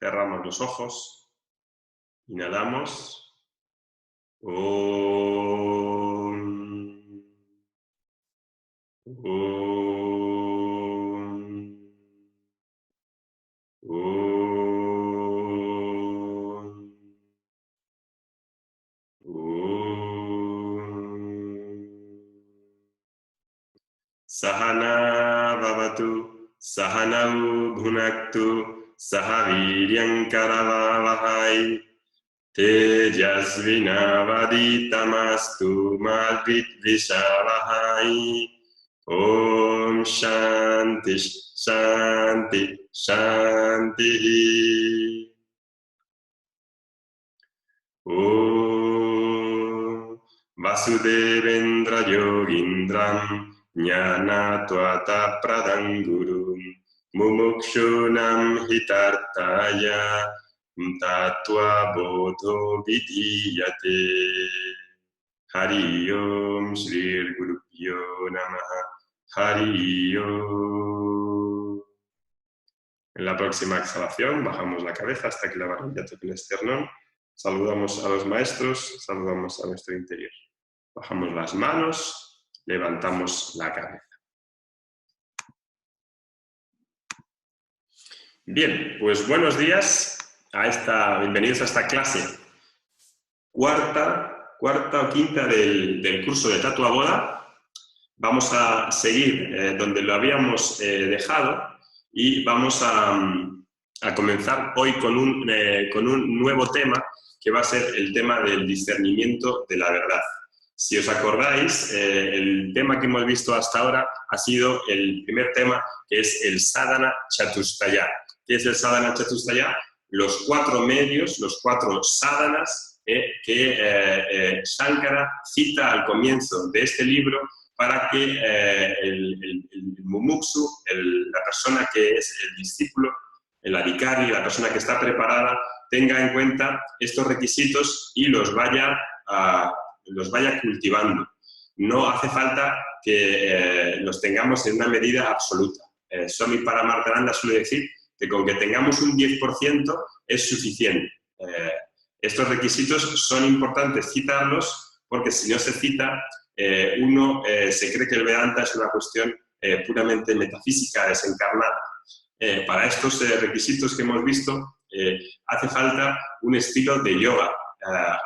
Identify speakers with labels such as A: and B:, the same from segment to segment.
A: Cerramos los ojos. Inhalamos. Om. Om. Om. Sahana Bhavatu, Sahanau Bhunaktu, Sahaviryam Karavavahai, Tejasvinavaditamastu Madvidvishavahai. Om Shanti Shanti Shanti. Om Vasudevendra Yogindram Jnana-tvata Pradangurum Mumukshunam Hitartaya Tattva Bodho Vidhiyate. Hari Om Shri Gurubhyo Namaha. Hari Om. En la próxima exhalación bajamos la cabeza hasta que la barbilla toque el esternón. Saludamos a los maestros, saludamos a nuestro interior. Bajamos las manos, levantamos la cabeza. Bien, pues buenos días, bienvenidos a esta clase cuarta o quinta del curso de Tatua Boda. Vamos a seguir donde lo habíamos dejado y vamos a comenzar hoy con un nuevo tema que va a ser el tema del discernimiento de la verdad. Si os acordáis, el tema que hemos visto hasta ahora ha sido el primer tema, que es el Sadhana Chatusthaya. ¿Qué es el Sadhana Chatusthaya? Los 4 medios, los 4 sadhanas que Shankara cita al comienzo de este libro para que el mumuksu, la persona que es el discípulo, el adhikari, la persona que está preparada, tenga en cuenta estos requisitos y los vaya cultivando. No hace falta que los tengamos en una medida absoluta. Swami Paramarthananda suele decir que con que tengamos un 10% es suficiente. Estos requisitos son importantes citarlos porque si no se cita, uno se cree que el Vedanta es una cuestión puramente metafísica, desencarnada. Para estos requisitos que hemos visto, hace falta un estilo de yoga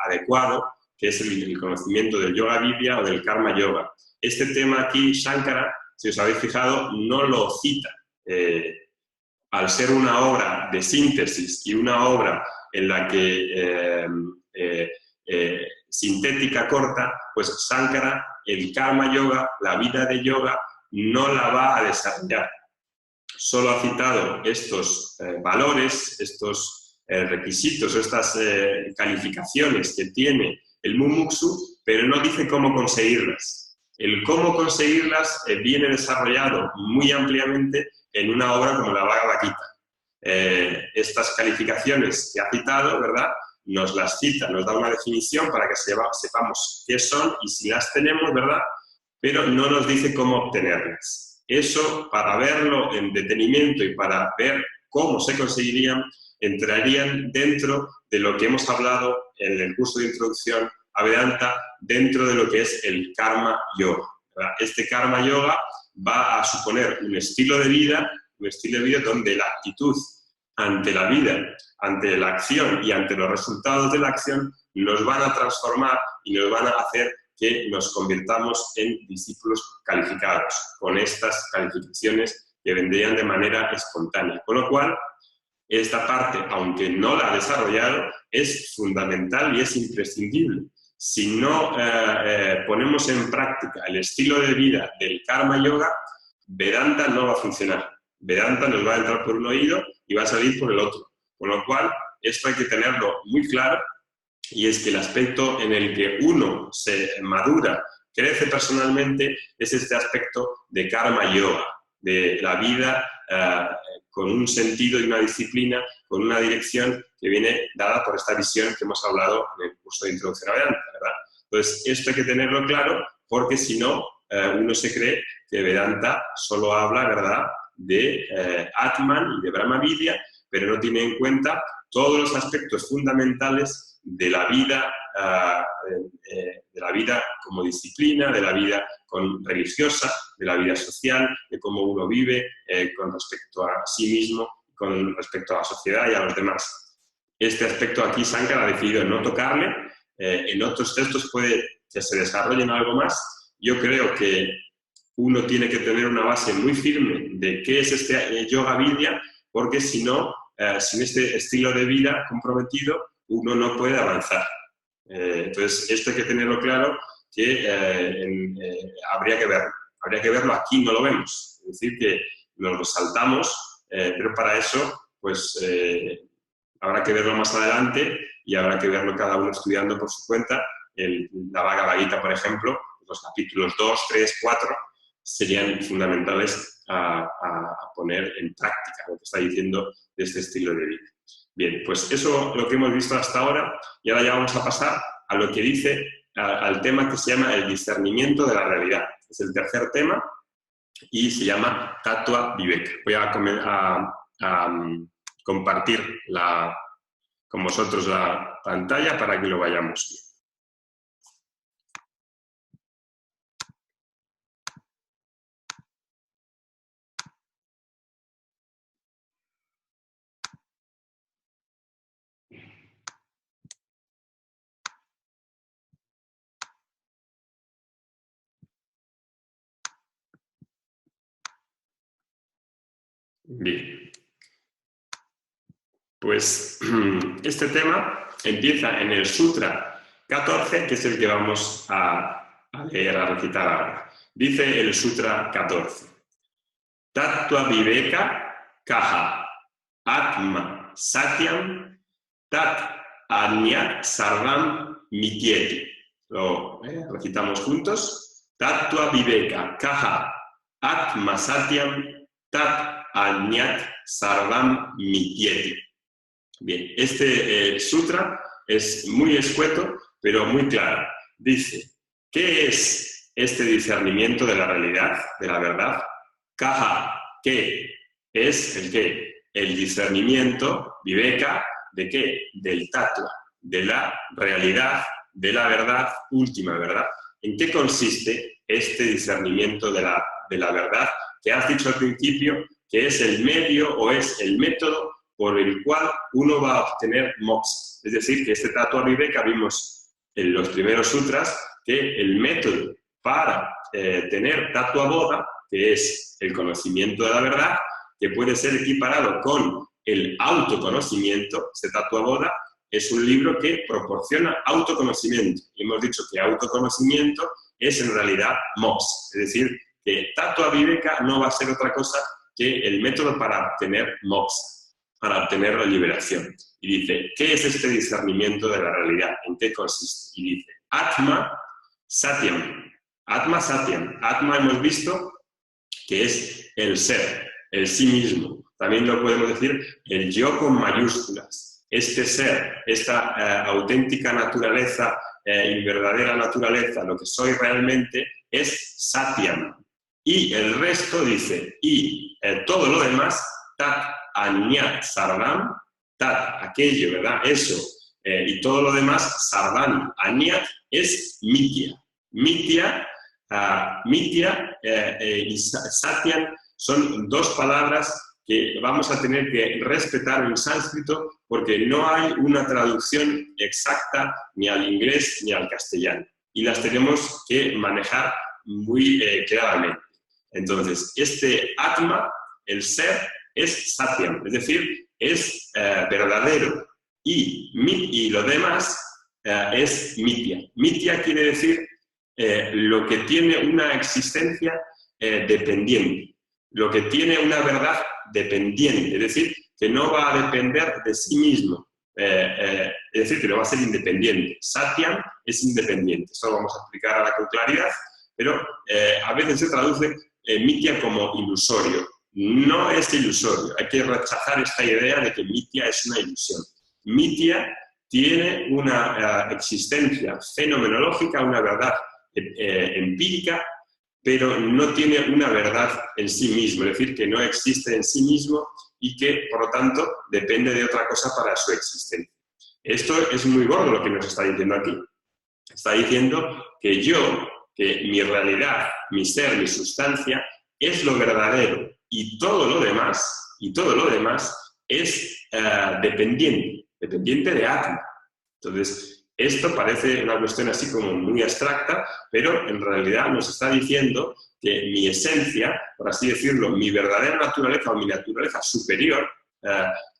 A: adecuado, que es el conocimiento del Yoga Vidya o del Karma Yoga. Este tema aquí, Shankara, si os habéis fijado, no lo cita. Al ser una obra de síntesis y una obra en la que sintética corta, pues Shankara, el Karma Yoga, la vida de yoga, no la va a desarrollar. Solo ha citado estos valores, estos requisitos, estas calificaciones que tiene el mumuksu, pero no dice cómo conseguirlas. El cómo conseguirlas viene desarrollado muy ampliamente en una obra como la Bhagavad Gita. Estas calificaciones que ha citado, ¿verdad?, nos las cita, nos da una definición para que sepamos qué son y si las tenemos, ¿verdad?, pero no nos dice cómo obtenerlas. Eso, para verlo en detenimiento y para ver cómo se conseguirían, entrarían dentro de lo que hemos hablado en el curso de introducción a Vedanta, dentro de lo que es el Karma Yoga, ¿verdad? Este Karma Yoga va a suponer un estilo de vida donde la actitud ante la vida, ante la acción y ante los resultados de la acción nos van a transformar y nos van a hacer que nos convirtamos en discípulos calificados, con estas calificaciones que vendrían de manera espontánea. Con lo cual, esta parte, aunque no la ha desarrollado, es fundamental y es imprescindible. Si no ponemos en práctica el estilo de vida del Karma Yoga, Vedanta no va a funcionar. Vedanta nos va a entrar por un oído y va a salir por el otro. Con lo cual, esto hay que tenerlo muy claro, y es que el aspecto en el que uno se madura, crece personalmente, es este aspecto de Karma Yoga, de la vida con un sentido y una disciplina, con una dirección que viene dada por esta visión que hemos hablado en el curso de Introducción a Vedanta, ¿verdad? Entonces, esto hay que tenerlo claro, porque si no, uno se cree que Vedanta solo habla, ¿verdad?, de Atman y de Brahma Vidya, pero no tiene en cuenta todos los aspectos fundamentales de la vida como disciplina, de la vida religiosa, de la vida social, de cómo uno vive con respecto a sí mismo, con respecto a la sociedad y a los demás. Este aspecto aquí Sankara ha decidido no tocarle. En otros textos puede que se desarrollen algo más. Yo creo que uno tiene que tener una base muy firme de qué es este yoga vidya, porque si no, sin este estilo de vida comprometido, uno no puede avanzar. Entonces, esto hay que tenerlo claro, que habría que verlo, aquí no lo vemos. Es decir, que nos lo saltamos, pero para eso, pues, habrá que verlo más adelante y habrá que verlo cada uno estudiando por su cuenta. La Bhagavad Gita, por ejemplo, los capítulos 2, 3, 4, serían fundamentales a poner en práctica lo que está diciendo de este estilo de vida. Bien, pues eso lo que hemos visto hasta ahora, y ahora ya vamos a pasar a lo que dice, al tema que se llama el discernimiento de la realidad. Es el tercer tema y se llama Tattva Viveka. Voy a compartir con vosotros la pantalla para que lo vayamos viendo. Bien, pues este tema empieza en el Sutra 14, que es el que vamos a leer, a recitar ahora. Dice el Sutra 14. Tattva Viveka Kaha Atma Satyam Tat Anyat Sarvam Mityeti. Lo recitamos juntos. Tattva Viveka Kaha Atma Satyam Tat Anyat Sarvam Mityeti. Bien, este sutra es muy escueto, pero muy claro. Dice, ¿qué es este discernimiento de la realidad, de la verdad? Kaha, ¿qué es el qué? El discernimiento, viveka, ¿de qué? Del tattva, de la realidad, de la verdad, última verdad. ¿En qué consiste este discernimiento de la verdad que has dicho al principio que es el medio o es el método por el cual uno va a obtener moksha? Es decir, que este Tattva Viveka vimos en los primeros sutras que el método para tener Tattva Bodha, que es el conocimiento de la verdad, que puede ser equiparado con el autoconocimiento, este Tattva Bodha, es un libro que proporciona autoconocimiento. Y hemos dicho que autoconocimiento es en realidad moksha. Es decir, que Tattva Viveka no va a ser otra cosa que el método para obtener moksha, para obtener la liberación. Y dice, ¿qué es este discernimiento de la realidad? ¿En qué consiste? Y dice, Atma Satyam. Atma Satyam. Atma hemos visto que es el ser, el sí mismo. También lo podemos decir el yo con mayúsculas. Este ser, esta auténtica naturaleza y verdadera naturaleza, lo que soy realmente, es Satyam. Y el resto dice, y todo lo demás, Tat Anyat Sarvam, Tat, aquello, ¿verdad? Eso. Y todo lo demás, Sarvam, Anyat, es Mitya. Mitya y Satyam son dos palabras que vamos a tener que respetar en sánscrito porque no hay una traducción exacta ni al inglés ni al castellano. Y las tenemos que manejar muy claramente. Entonces, este Atma, el ser, es Satyam, es decir, es verdadero. Y lo demás es Mitya. Mitya quiere decir lo que tiene una existencia dependiente, lo que tiene una verdad dependiente, es decir, que no va a depender de sí mismo, es decir, que no va a ser independiente. Satyam es independiente, eso lo vamos a explicar ahora con claridad, pero a veces se traduce Mitya como ilusorio. No es ilusorio, hay que rechazar esta idea de que Mitya es una ilusión. Mitya tiene una existencia fenomenológica, una verdad empírica, pero no tiene una verdad en sí mismo, es decir, que no existe en sí mismo y que, por lo tanto, depende de otra cosa para su existencia. Esto es muy gordo lo que nos está diciendo aquí. Está diciendo que que mi realidad, mi ser, mi sustancia, es lo verdadero y todo lo demás es dependiente de Atma. Entonces, esto parece una cuestión así como muy abstracta, pero en realidad nos está diciendo que mi esencia, por así decirlo, mi verdadera naturaleza o mi naturaleza superior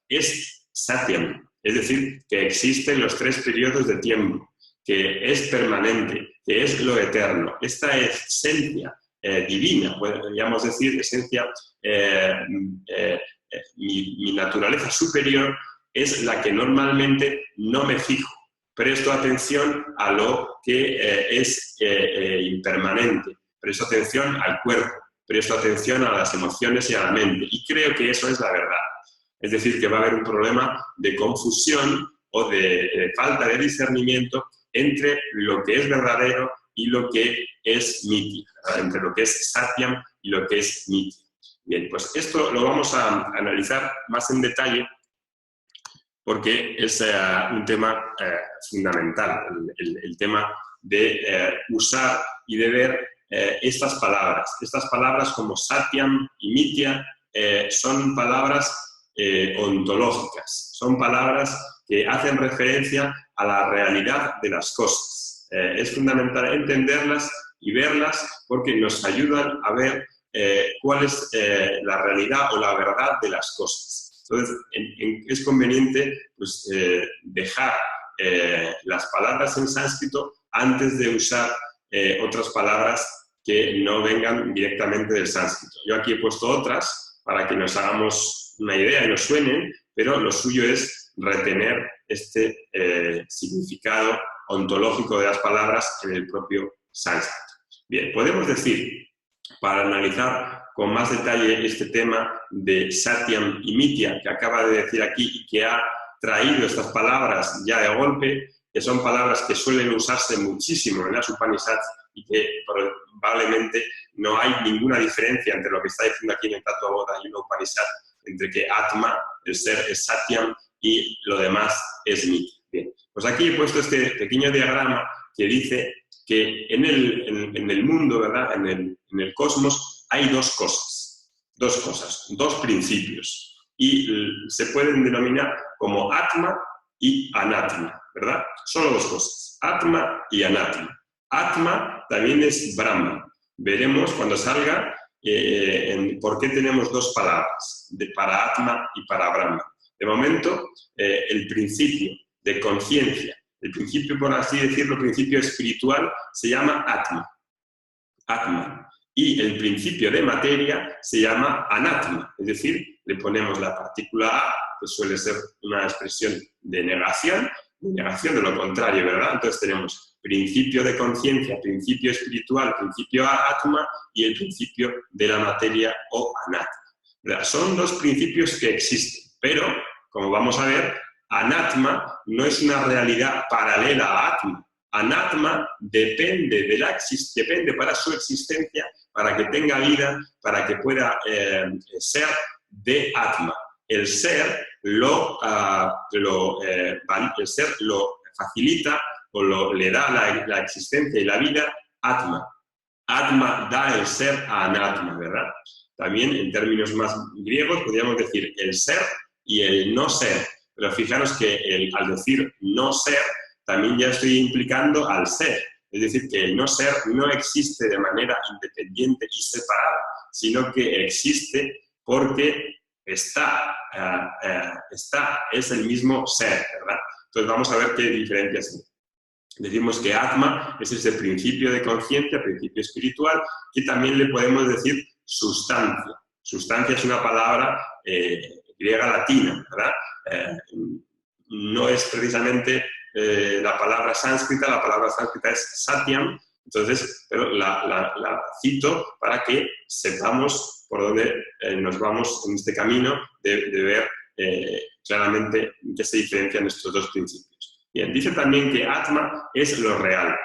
A: es Satyam, es decir, que existen los 3 periodos de tiempo, que es permanente, que es lo eterno. Esta esencia divina, podríamos decir, esencia, mi naturaleza superior es la que normalmente no me fijo. Presto atención a lo que es impermanente, presto atención al cuerpo, presto atención a las emociones y a la mente. Y creo que eso es la verdad. Es decir, que va a haber un problema de confusión o de falta de discernimiento entre lo que es verdadero y lo que es miti, entre lo que es Satyam y lo que es miti. Bien, pues esto lo vamos a analizar más en detalle porque es un tema fundamental, el tema de usar y de ver estas palabras. Estas palabras como Satyam y Mitya son palabras ontológicas, son palabras que hacen referencia a la realidad de las cosas. Es fundamental entenderlas y verlas porque nos ayudan a ver cuál es la realidad o la verdad de las cosas. Entonces, es conveniente pues, dejar las palabras en sánscrito antes de usar otras palabras que no vengan directamente del sánscrito. Yo aquí he puesto otras para que nos hagamos una idea y nos suenen, pero lo suyo es retener este significado ontológico de las palabras en el propio sánscrito. Bien, podemos decir, para analizar con más detalle este tema de Satyam y Mitya, que acaba de decir aquí y que ha traído estas palabras ya de golpe, que son palabras que suelen usarse muchísimo en las Upanishads y que probablemente no hay ninguna diferencia entre lo que está diciendo aquí en el Tattva Boda y una Upanishad, entre que Atma, el ser, es Satyam y lo demás es Mitya. Bien, pues aquí he puesto este pequeño diagrama que dice que en el mundo, ¿verdad? En el cosmos, hay dos cosas, dos principios, y se pueden denominar como Atma y Anatma, ¿verdad? Solo dos cosas, Atma y Anatma. Atma también es Brahman. Veremos cuando salga por qué tenemos dos palabras, para Atma y para Brahman. De momento, el principio de conciencia, el principio, por así decirlo, el principio espiritual, se llama Atma. Atma. Y el principio de materia se llama Anatma, es decir, le ponemos la partícula A, que suele ser una expresión de negación de lo contrario, ¿verdad? Entonces tenemos principio de conciencia, principio espiritual, principio Atma y el principio de la materia o Anatma, ¿verdad? Son dos principios que existen, pero, como vamos a ver, Anatma no es una realidad paralela a Atma. Anatma depende para su existencia, para que tenga vida, para que pueda ser de Atma. El ser lo facilita o le da la existencia y la vida Atma. Atma da el ser a Anatma, ¿verdad? También en términos más griegos podríamos decir el ser y el no ser. Pero fijaros que al decir no ser, también ya estoy implicando al ser. Es decir, que el no ser no existe de manera independiente y separada, sino que existe porque es el mismo ser, ¿verdad? Entonces vamos a ver qué diferencias hay. Decimos que Atma es ese principio de conciencia, principio espiritual, que también le podemos decir sustancia. Sustancia es una palabra griega latina, ¿verdad? No es precisamente la palabra sánscrita es Satyam, entonces, pero la cito para que sepamos por dónde nos vamos en este camino de ver claramente qué se diferencian estos dos principios. Bien, dice también que Atma es lo real.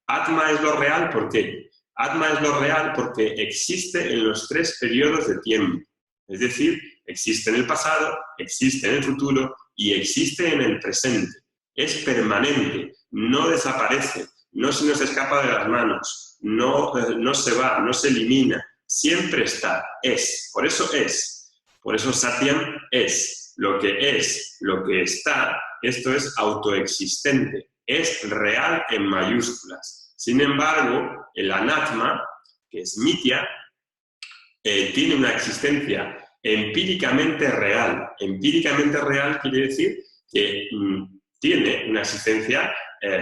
A: Atma es lo real, ¿por qué? Atma es lo real porque existe en los 3 periodos de tiempo. Es decir, existe en el pasado, existe en el futuro y existe en el presente. Es permanente, no desaparece, no se nos escapa de las manos, no se va, no se elimina, siempre está, es. Por eso Satyam es lo que está, esto es autoexistente, es real en mayúsculas. Sin embargo, el anatma, que es mitya, tiene una existencia empíricamente real. Empíricamente real quiere decir que tiene una existencia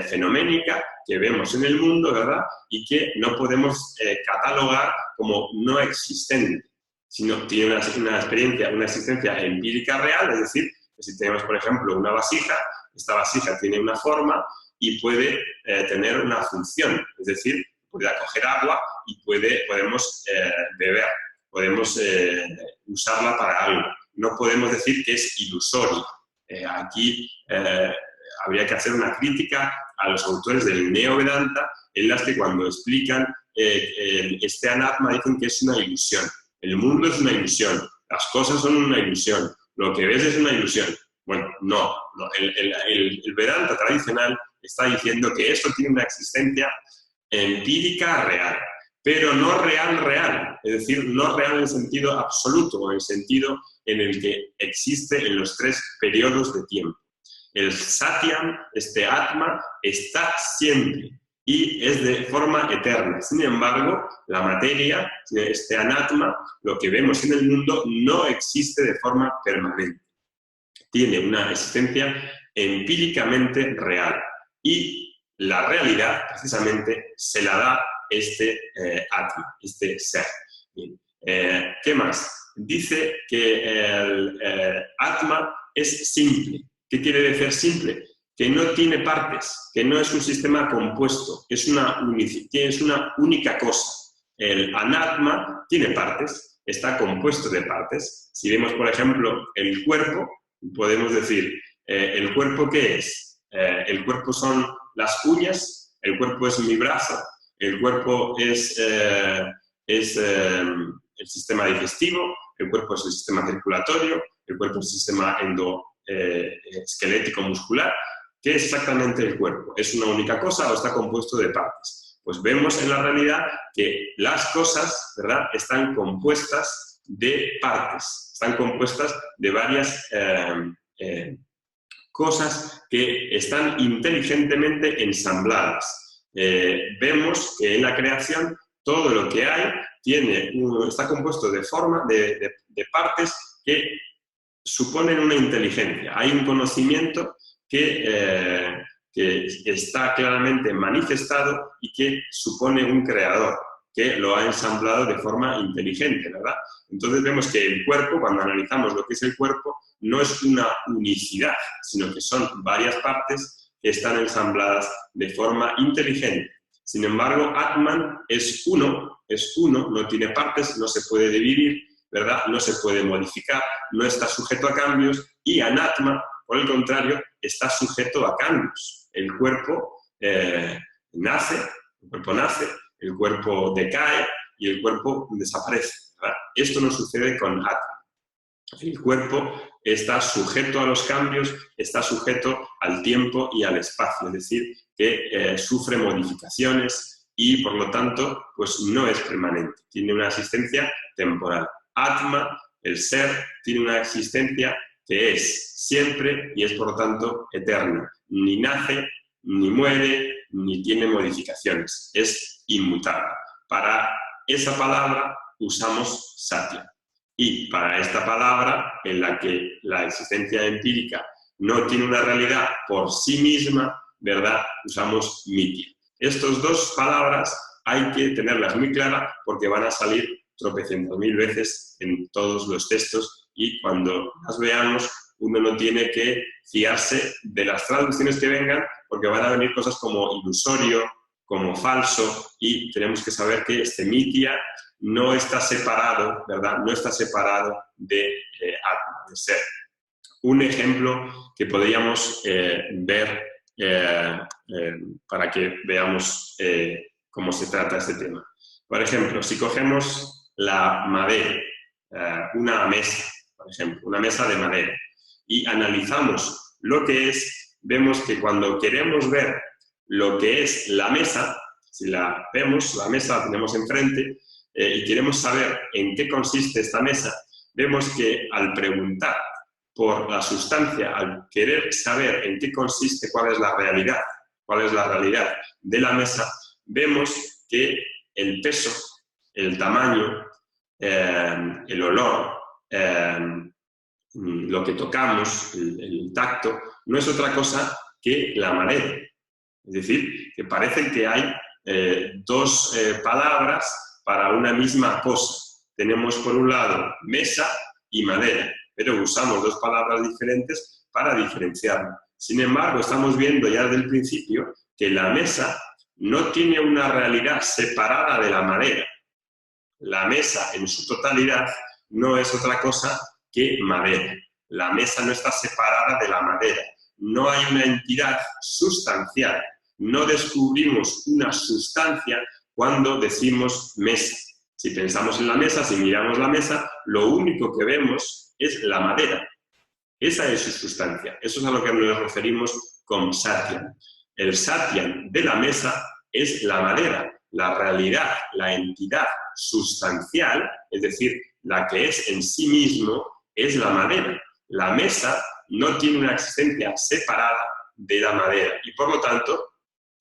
A: fenoménica que vemos en el mundo, ¿verdad? Y que no podemos catalogar como no existente, sino tiene una experiencia, una existencia empírica real, es decir, que si tenemos, por ejemplo, una vasija, esta vasija tiene una forma y puede tener una función, es decir, puede acoger agua y podemos beber, podemos usarla para algo. No podemos decir que es ilusorio. Aquí habría que hacer una crítica a los autores del Neo-Vedanta en las que cuando explican este anatma dicen que es una ilusión. El mundo es una ilusión, las cosas son una ilusión, lo que ves es una ilusión. Bueno, no. El Vedanta tradicional está diciendo que esto tiene una existencia empírica real, pero no real, es decir, no real en el sentido absoluto, en el sentido en el que existe en los 3 periodos de tiempo. El Satyam, este Atma, está siempre y es de forma eterna. Sin embargo, la materia, este anatma, lo que vemos en el mundo, no existe de forma permanente. Tiene una existencia empíricamente real y la realidad, precisamente, se la da este Atma, este ser. Bien. ¿Qué más? Dice que el Atma es simple. ¿Qué quiere decir simple? Que no tiene partes, que no es un sistema compuesto, es una única cosa. El anatma tiene partes, está compuesto de partes. Si vemos, por ejemplo, el cuerpo, podemos decir, ¿el cuerpo qué es? El cuerpo son las uñas, el cuerpo es mi brazo, el cuerpo es el sistema digestivo, el cuerpo es el sistema circulatorio, el cuerpo es el sistema esquelético muscular. ¿Qué es exactamente el cuerpo? ¿Es una única cosa o está compuesto de partes? Pues vemos en la realidad que las cosas, ¿verdad?, están compuestas de partes, están compuestas de varias cosas que están inteligentemente ensambladas. Vemos que en la creación todo lo que hay está compuesto de partes que suponen una inteligencia. Hay un conocimiento que está claramente manifestado y que supone un creador que lo ha ensamblado de forma inteligente, ¿verdad? Entonces vemos que el cuerpo, cuando analizamos lo que es el cuerpo, no es una unicidad, sino que son varias partes que están ensambladas de forma inteligente. Sin embargo, Atman es uno, no tiene partes, no se puede dividir, ¿verdad? No se puede modificar, no está sujeto a cambios, y Anatma, por el contrario, está sujeto a cambios. El cuerpo nace, el cuerpo decae y el cuerpo desaparece, ¿verdad? Esto no sucede con Atma. El cuerpo está sujeto a los cambios, está sujeto al tiempo y al espacio, es decir, que sufre modificaciones y, por lo tanto, pues no es permanente, tiene una existencia temporal. Atma, el ser, tiene una existencia que es siempre y es, por lo tanto, eterna. Ni nace, ni muere, ni tiene modificaciones. Es inmutable. Para esa palabra usamos Satya. Y para esta palabra, en la que la existencia empírica no tiene una realidad por sí misma, ¿verdad?, usamos Mitya. Estas 2 palabras hay que tenerlas muy claras porque van a salir tropecientas mil veces en todos los textos, y cuando las veamos uno no tiene que fiarse de las traducciones que vengan, porque van a venir cosas como ilusorio, como falso, y tenemos que saber que este mitya no está separado, ¿verdad? No está separado de Atma, de ser. Un ejemplo que podríamos ver para que veamos cómo se trata este tema. Por ejemplo, si cogemos la madera, una mesa, por ejemplo, una mesa de madera, y analizamos lo que es, vemos que cuando queremos ver lo que es la mesa, si la vemos, la mesa la tenemos enfrente, y queremos saber en qué consiste esta mesa, vemos que al preguntar por la sustancia, al querer saber en qué consiste, cuál es la realidad de la mesa, vemos que el peso, el tamaño, el olor, lo que tocamos, el tacto, no es otra cosa que la madera. Es decir, que parece que hay dos palabras para una misma cosa. Tenemos por un lado mesa y madera, pero usamos dos palabras diferentes para diferenciarlo. Sin embargo, estamos viendo ya desde el principio que la mesa no tiene una realidad separada de la madera. La mesa en su totalidad no es otra cosa que madera. La mesa no está separada de la madera. No hay una entidad sustancial. No descubrimos una sustancia cuando decimos mesa. Si pensamos en la mesa, si miramos la mesa, lo único que vemos es la madera. Esa es su sustancia. Eso es a lo que nos referimos con Satyam. El Satyam de la mesa es la madera, la realidad, la entidad sustancial, es decir, la que es en sí mismo, es la madera. La mesa no tiene una existencia separada de la madera y, por lo tanto,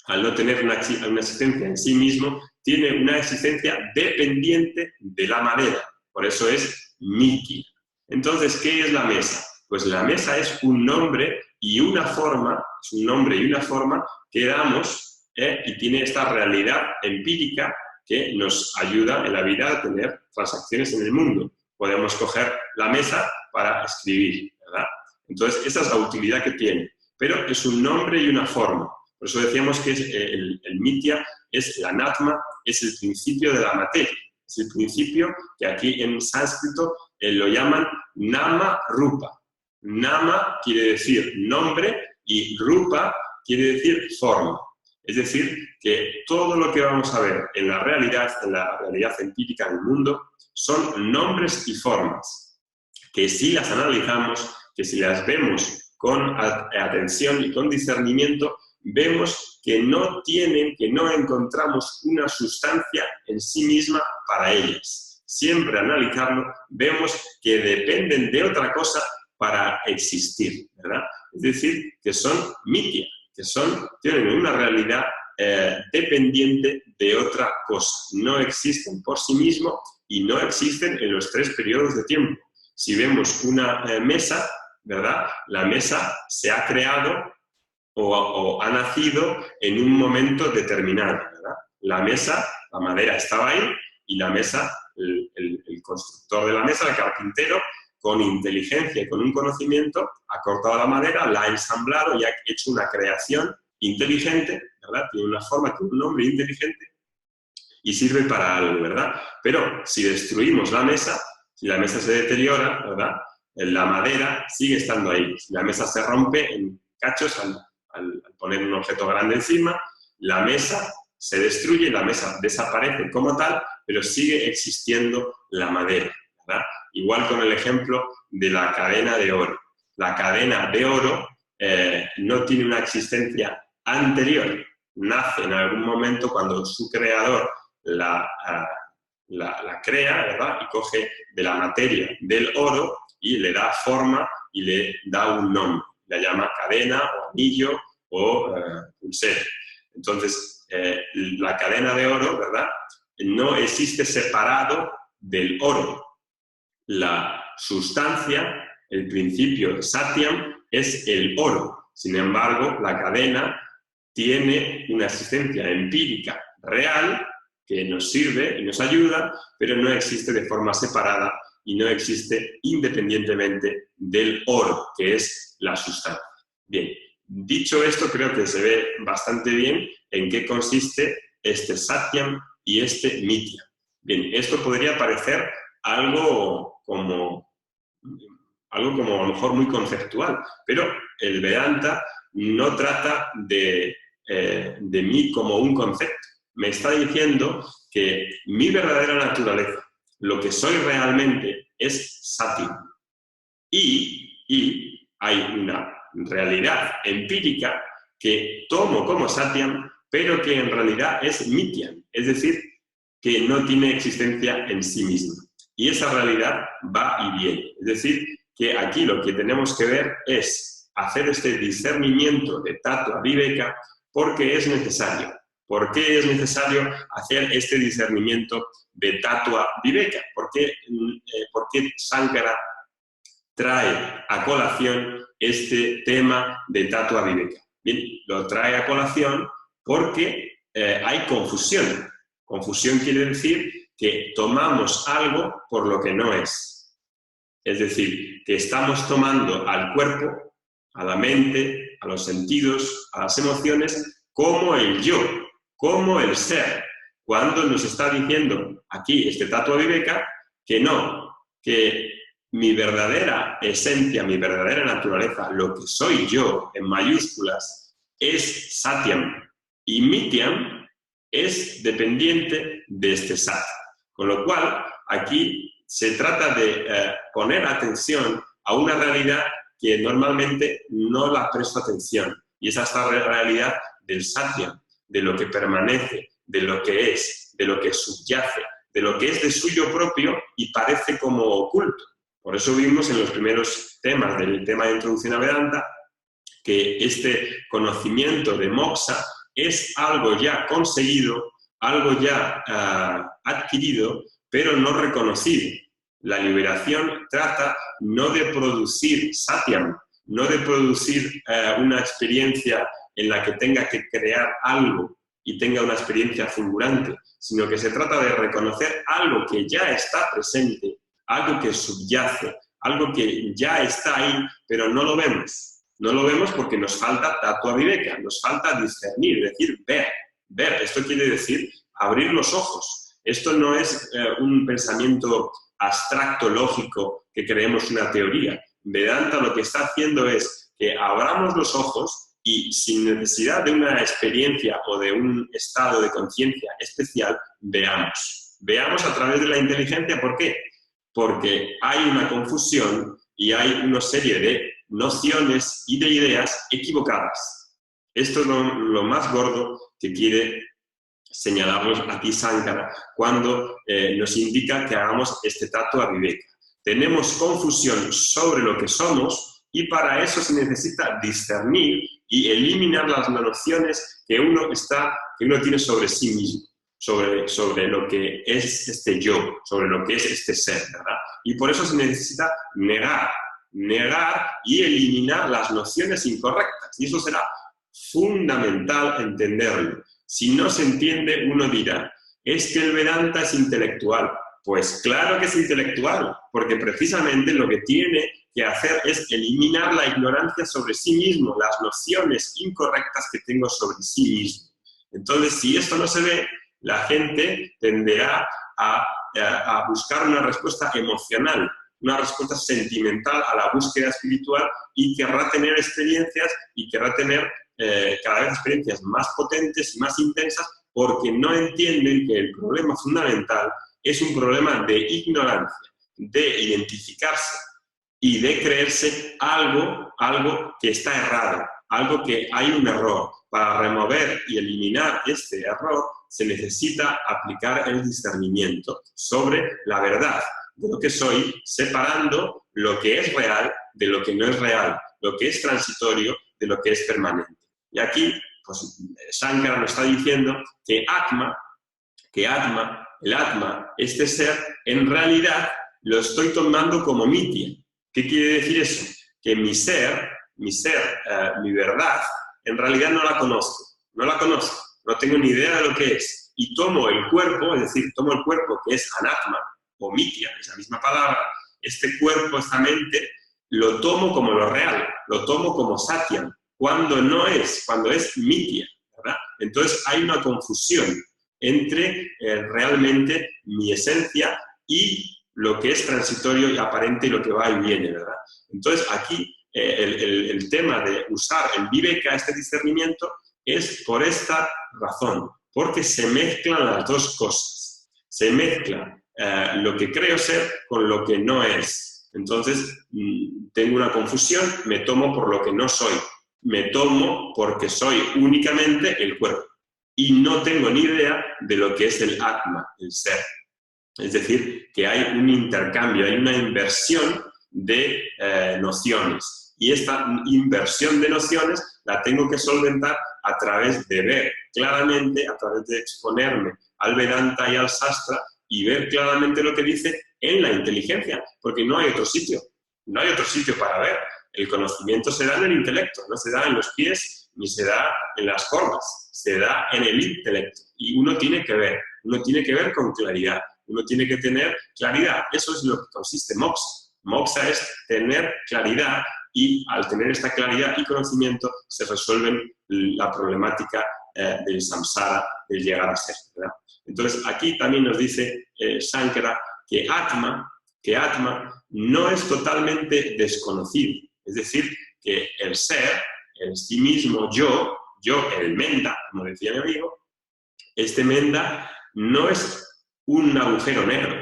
A: al no tener una existencia en sí mismo, tiene una existencia dependiente de la madera. Por eso es Miti. Entonces, ¿qué es la mesa? Pues la mesa es un nombre y una forma, que damos y tiene esta realidad empírica que nos ayuda en la vida a tener transacciones en el mundo. Podemos coger la mesa para escribir, ¿verdad? Entonces, esa es la utilidad que tiene, pero es un nombre y una forma. Por eso decíamos que el mitya es la natma, es el principio de la materia. Es el principio que aquí en sánscrito lo llaman nama rupa. Nama quiere decir nombre y rupa quiere decir forma. Es decir, que todo lo que vamos a ver en la realidad empírica del mundo, son nombres y formas, que si las analizamos, que si las vemos con atención y con discernimiento, vemos que no encontramos una sustancia en sí misma para ellas. Siempre analizarlo, vemos que dependen de otra cosa para existir, ¿verdad? Es decir, que son mitya, tienen una realidad dependiente de otra cosa. No existen por sí mismos y no existen en los tres periodos de tiempo. Si vemos una mesa, ¿verdad? La mesa se ha creado o ha nacido en un momento determinado, ¿verdad? La mesa, la madera estaba ahí y la mesa, el constructor de la mesa, el carpintero, con inteligencia y con un conocimiento, ha cortado la madera, la ha ensamblado y ha hecho una creación inteligente, ¿verdad? Tiene una forma, tiene un nombre inteligente y sirve para algo, ¿verdad? Pero si destruimos la mesa, si la mesa se deteriora, ¿verdad? La madera sigue estando ahí. Si la mesa se rompe en cachos al poner un objeto grande encima, la mesa se destruye, la mesa desaparece como tal, pero sigue existiendo la madera, ¿verdad? Igual con el ejemplo de la cadena de oro. La cadena de oro no tiene una existencia anterior. Nace en algún momento cuando su creador la crea, ¿verdad? Y coge de la materia del oro y le da forma y le da un nombre. La llama cadena o anillo o pulsera. Entonces, la cadena de oro, ¿verdad? No existe separado del oro. La sustancia, el principio de Satyam, es el oro. Sin embargo, la cadena tiene una existencia empírica real que nos sirve y nos ayuda, pero no existe de forma separada y no existe independientemente del oro, que es la sustancia. Bien, dicho esto, creo que se ve bastante bien en qué consiste este Satyam y este Mitya. Bien, esto podría parecer algo como a lo mejor muy conceptual, pero el Vedanta no trata de mí como un concepto. Me está diciendo que mi verdadera naturaleza, lo que soy realmente, es Satyam. Y hay una realidad empírica que tomo como Satyam, pero que en realidad es Mityam, es decir, que no tiene existencia en sí misma. Y esa realidad va y viene. Es decir, que aquí lo que tenemos que ver es hacer este discernimiento de Tattva Viveka porque es necesario. ¿Por qué es necesario hacer este discernimiento de Tattva Viveka? ¿Por qué Sankara trae a colación este tema de Tattva Viveka? Bien, lo trae a colación porque hay confusión. Confusión quiere decir que tomamos algo por lo que no es. Es decir, que estamos tomando al cuerpo, a la mente, a los sentidos, a las emociones, como el yo, como el ser. Cuando nos está diciendo aquí este Tattva Viveka que no, que mi verdadera esencia, mi verdadera naturaleza, lo que soy yo en mayúsculas, es Satyam. Y Mityam es dependiente de este Sat. Con lo cual, aquí se trata de poner atención a una realidad que normalmente no la presto atención. Y es esta realidad del Satyam, de lo que permanece, de lo que es, de lo que subyace, de lo que es de suyo propio y parece como oculto. Por eso vimos en los primeros temas del tema de introducción a Vedanta que este conocimiento de moksha es algo ya conseguido, algo ya adquirido, pero no reconocido. La liberación trata no de producir satyam, no de producir una experiencia en la que tenga que crear algo y tenga una experiencia fulgurante, sino que se trata de reconocer algo que ya está presente, algo que subyace, algo que ya está ahí, pero no lo vemos. No lo vemos porque nos falta Tattva Viveka, nos falta discernir, es decir, ver. Esto quiere decir abrir los ojos. Esto no es un pensamiento abstracto, lógico, que creemos una teoría. Vedanta lo que está haciendo es que abramos los ojos y sin necesidad de una experiencia o de un estado de conciencia especial, veamos. Veamos a través de la inteligencia. ¿Por qué? Porque hay una confusión y hay una serie de nociones y de ideas equivocadas. Esto es lo más gordo que quiere señalarnos aquí Sankara cuando nos indica que hagamos este Tattva Viveka. Tenemos confusión sobre lo que somos y para eso se necesita discernir y eliminar las nociones que uno tiene sobre sí mismo, sobre lo que es este yo, sobre lo que es este ser, ¿verdad? Y por eso se necesita negar y eliminar las nociones incorrectas. Y eso será fundamental entenderlo. Si no se entiende, uno dirá, es que el Vedanta es intelectual. Pues claro que es intelectual, porque precisamente lo que tiene que hacer es eliminar la ignorancia sobre sí mismo, las nociones incorrectas que tengo sobre sí mismo. Entonces, si esto no se ve, la gente tenderá a buscar una respuesta emocional, una respuesta sentimental a la búsqueda espiritual y querrá tener experiencias y querrá tener cada vez experiencias más potentes y más intensas porque no entienden que el problema fundamental es un problema de ignorancia, de identificarse y de creerse algo que está errado, algo que hay un error. Para remover y eliminar este error se necesita aplicar el discernimiento sobre la verdad de lo que soy, separando lo que es real de lo que no es real, lo que es transitorio de lo que es permanente. Y aquí, pues, Shankara nos está diciendo que el Atma, este ser, en realidad lo estoy tomando como Mitya. ¿Qué quiere decir eso? Que mi ser, mi verdad, en realidad no la conozco, no tengo ni idea de lo que es. Y tomo el cuerpo, es decir, tomo el cuerpo que es Anatma, o Mitya, es la misma palabra, este cuerpo, esta mente, lo tomo como lo real, lo tomo como Satyam, cuando es Mitya, ¿verdad? Entonces hay una confusión entre realmente mi esencia y lo que es transitorio y aparente y lo que va y viene, ¿verdad? Entonces aquí el tema de usar el Viveka, este discernimiento, es por esta razón, porque se mezclan las dos cosas. Se mezcla lo que creo ser con lo que no es. Entonces, tengo una confusión, me tomo por lo que no soy. Me tomo porque soy únicamente el cuerpo. Y no tengo ni idea de lo que es el Atma, el ser. Es decir, que hay un intercambio, hay una inversión de nociones. Y esta inversión de nociones la tengo que solventar a través de ver claramente, a través de exponerme al Vedanta y al Sastra y ver claramente lo que dice en la inteligencia, porque no hay otro sitio. No hay otro sitio para ver. El conocimiento se da en el intelecto, no se da en los pies ni se da en las formas, se da en el intelecto. Y uno tiene que ver con claridad. Uno tiene que tener claridad. Eso es lo que consiste moksha. Moksha es tener claridad y al tener esta claridad y conocimiento se resuelven la problemática del samsara, del llegar a ser, ¿verdad? Entonces aquí también nos dice Shankara que Atma no es totalmente desconocido. Es decir, que el ser, el sí mismo, yo, el Menda, como decía mi amigo, este Menda no es un agujero negro,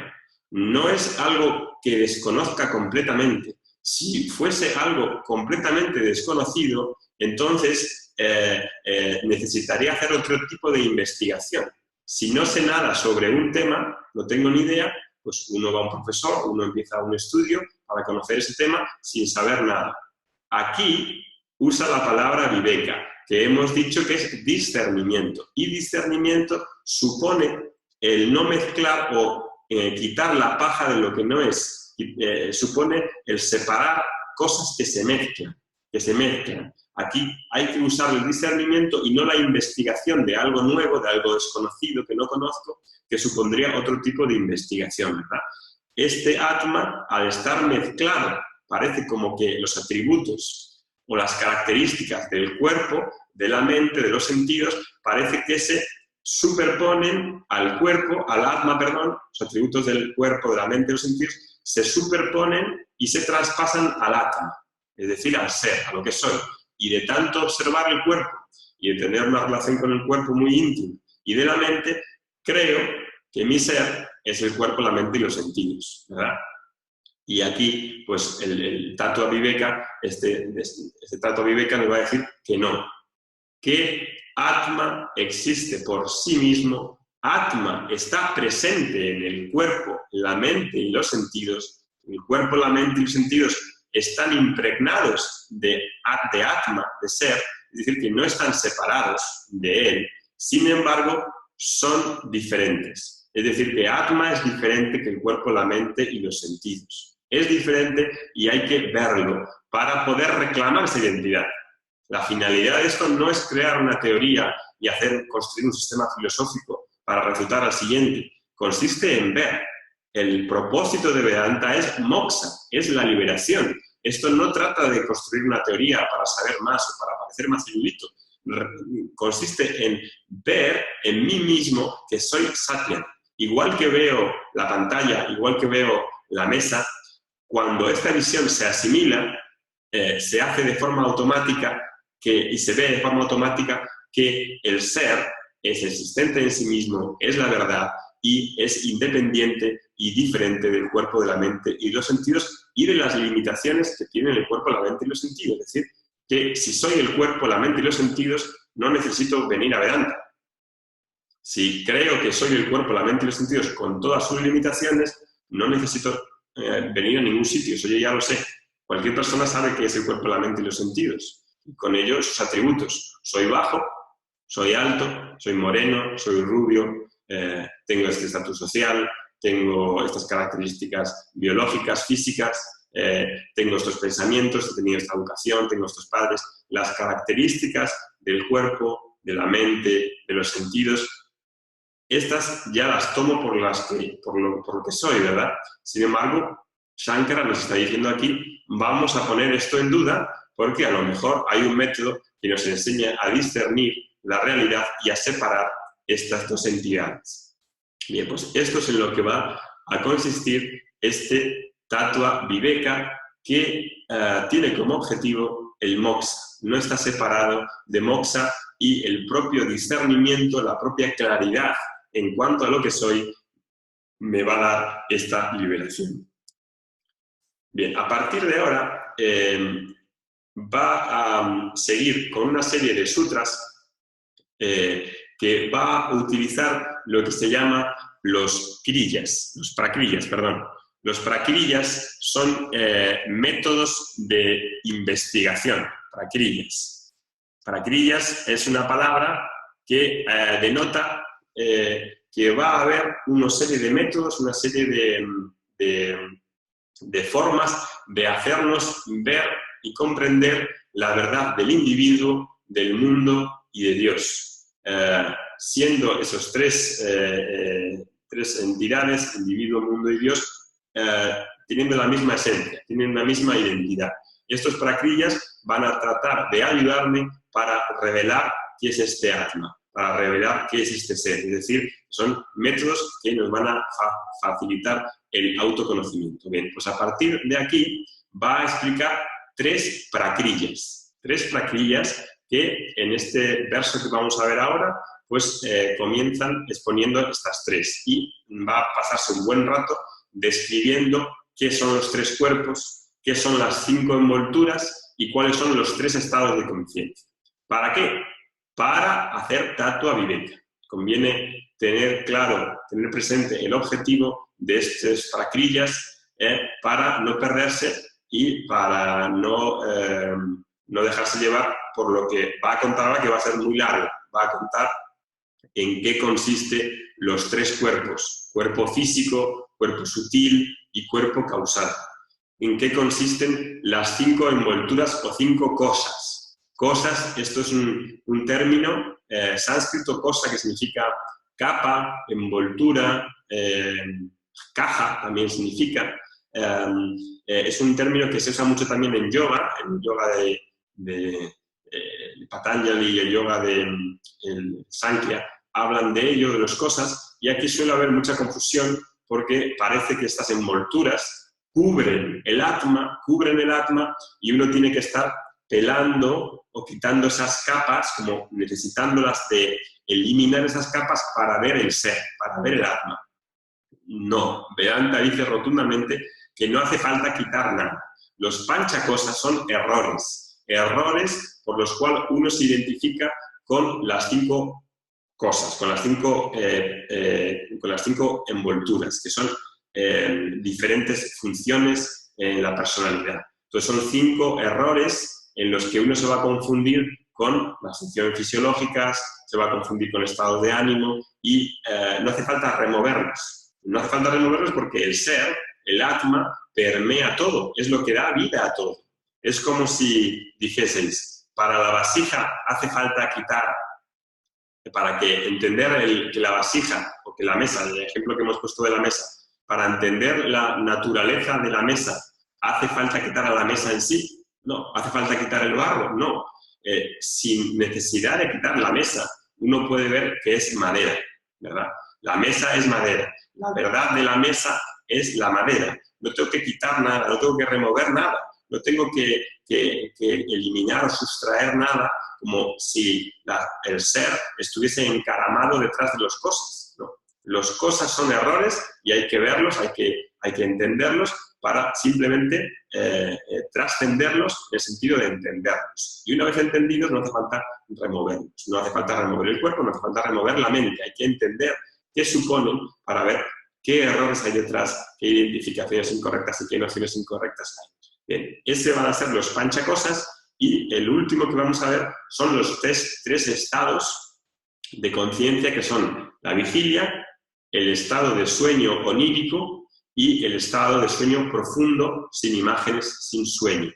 A: no es algo que desconozca completamente. Si fuese algo completamente desconocido, entonces necesitaría hacer otro tipo de investigación. Si no sé nada sobre un tema, no tengo ni idea, pues uno va a un profesor, uno empieza un estudio para conocer ese tema sin saber nada. Aquí usa la palabra viveka, que hemos dicho que es discernimiento. Y discernimiento supone el no mezclar o quitar la paja de lo que no es. Supone el separar cosas que se mezclan. Aquí hay que usar el discernimiento y no la investigación de algo nuevo, de algo desconocido que no conozco, que supondría otro tipo de investigación, ¿verdad? Este Atma, al estar mezclado, parece como que los atributos o las características del cuerpo, de la mente, de los sentidos, parece que se superponen al cuerpo, al Atma, perdón, los atributos del cuerpo, de la mente, de los sentidos, se superponen y se traspasan al Atma, es decir, al ser, a lo que soy. Y de tanto observar el cuerpo y de tener una relación con el cuerpo muy íntima y de la mente, creo que mi ser es el cuerpo, la mente y los sentidos, ¿verdad? Y aquí, pues, el Tattva Viveka, este Tattva Viveka nos va a decir que no, que Atma existe por sí mismo, Atma está presente en el cuerpo, la mente y los sentidos, el cuerpo, la mente y los sentidos están impregnados de Atma, de ser, es decir, que no están separados de él, sin embargo, son diferentes. Es decir, que Atma es diferente que el cuerpo, la mente y los sentidos. Es diferente y hay que verlo para poder reclamar esa identidad. La finalidad de esto no es crear una teoría y construir un sistema filosófico para refutar al siguiente. Consiste en ver. El propósito de Vedanta es moksha, es la liberación. Esto no trata de construir una teoría para saber más o para parecer más erudito. Consiste en ver en mí mismo que soy Satya. Igual que veo la pantalla, igual que veo la mesa, cuando esta visión se asimila, se hace de forma automática y se ve de forma automática que el ser es existente en sí mismo, es la verdad y es independiente y diferente del cuerpo, de la mente y los sentidos y de las limitaciones que tienen el cuerpo, la mente y los sentidos. Es decir, que si soy el cuerpo, la mente y los sentidos, no necesito venir a Vedanta. Si creo que soy el cuerpo, la mente y los sentidos con todas sus limitaciones, no necesito venir a ningún sitio, eso yo ya lo sé. Cualquier persona sabe qué es el cuerpo, la mente y los sentidos. Y con ellos sus atributos. Soy bajo, soy alto, soy moreno, soy rubio, tengo este estatus social, tengo estas características biológicas, físicas, tengo estos pensamientos, he tenido esta educación, tengo estos padres. Las características del cuerpo, de la mente, de los sentidos, estas ya las tomo por lo que soy, ¿verdad? Sin embargo, Shankara nos está diciendo aquí, vamos a poner esto en duda porque a lo mejor hay un método que nos enseña a discernir la realidad y a separar estas dos entidades. Bien, pues esto es en lo que va a consistir este Tattva Viveka que tiene como objetivo el moksha. No está separado de moksha y el propio discernimiento, la propia claridad en cuanto a lo que soy, me va a dar esta liberación. Bien, a partir de ahora va a seguir con una serie de sutras que va a utilizar lo que se llama los prakrillas, perdón. Los prakrillas son métodos de investigación, prakrillas. Prakrillas es una palabra que denota que va a haber una serie de métodos, una serie de formas de hacernos ver y comprender la verdad del individuo, del mundo y de Dios. Siendo esos tres entidades, individuo, mundo y Dios, teniendo la misma esencia, tienen la misma identidad. Y estos prakrillas van a tratar de ayudarme para revelar qué es este Atma, para revelar qué es este ser. Es decir, son métodos que nos van a facilitar el autoconocimiento. Bien, pues a partir de aquí va a explicar tres prakrillas que en este verso que vamos a ver ahora, pues comienzan exponiendo estas tres y va a pasarse un buen rato describiendo qué son los tres cuerpos, qué son las 5 envolturas y cuáles son los 3 estados de conciencia. ¿Para qué? Para hacer tattva viveka. Conviene tener claro, tener presente el objetivo de estas prakrillas para no perderse y para no dejarse llevar por lo que va a contar ahora, que va a ser muy largo. Va a contar en qué consiste los 3 cuerpos: cuerpo físico, cuerpo sutil y cuerpo causal. En qué consisten las 5 envolturas o 5 cosas. Cosas, esto es un término sánscrito, cosa, que significa capa, envoltura, caja también significa. Es un término que se usa mucho también en yoga de Patanjali y el yoga de el Sankhya, hablan de ello, de las cosas, y aquí suele haber mucha confusión porque parece que estas envolturas cubren el Atma, y uno tiene que estar pelando o quitando esas capas, como necesitándolas de eliminar esas capas para ver el ser, para ver el Atma. No, Vedanta dice rotundamente que no hace falta quitar nada. Los panchakosas son errores por los cuales uno se identifica con las 5 cosas, con las 5 envolturas, que son diferentes funciones en la personalidad. Entonces son 5 errores en los que uno se va a confundir con las funciones fisiológicas, se va a confundir con estados de ánimo y no hace falta removerlos. No hace falta removerlos porque el ser, el Atma, permea todo, es lo que da vida a todo. Es como si dijeseis, para la vasija hace falta quitar, para que entender que la vasija, o que la mesa, el ejemplo que hemos puesto de la mesa, para entender la naturaleza de la mesa, ¿hace falta quitar a la mesa en sí? No. ¿Hace falta quitar el barro? No. Sin necesidad de quitar la mesa, uno puede ver que es madera, ¿verdad? La mesa es madera. La verdad de la mesa es la madera. No tengo que quitar nada, no tengo que remover nada, no tengo que eliminar o sustraer nada, como si el ser estuviese encaramado detrás de las cosas, ¿no? Las cosas son errores y hay que verlos, hay que entenderlos para simplemente trascenderlos en el sentido de entenderlos. Y una vez entendidos no hace falta removerlos, no hace falta remover el cuerpo, no hace falta remover la mente, hay que entender qué suponen para ver qué errores hay detrás, qué identificaciones incorrectas y qué nociones incorrectas hay. Bien, ese van a ser los panchakosas y el último que vamos a ver son los tres estados de conciencia, que son la vigilia, el estado de sueño onírico y el estado de sueño profundo, sin imágenes, sin sueño.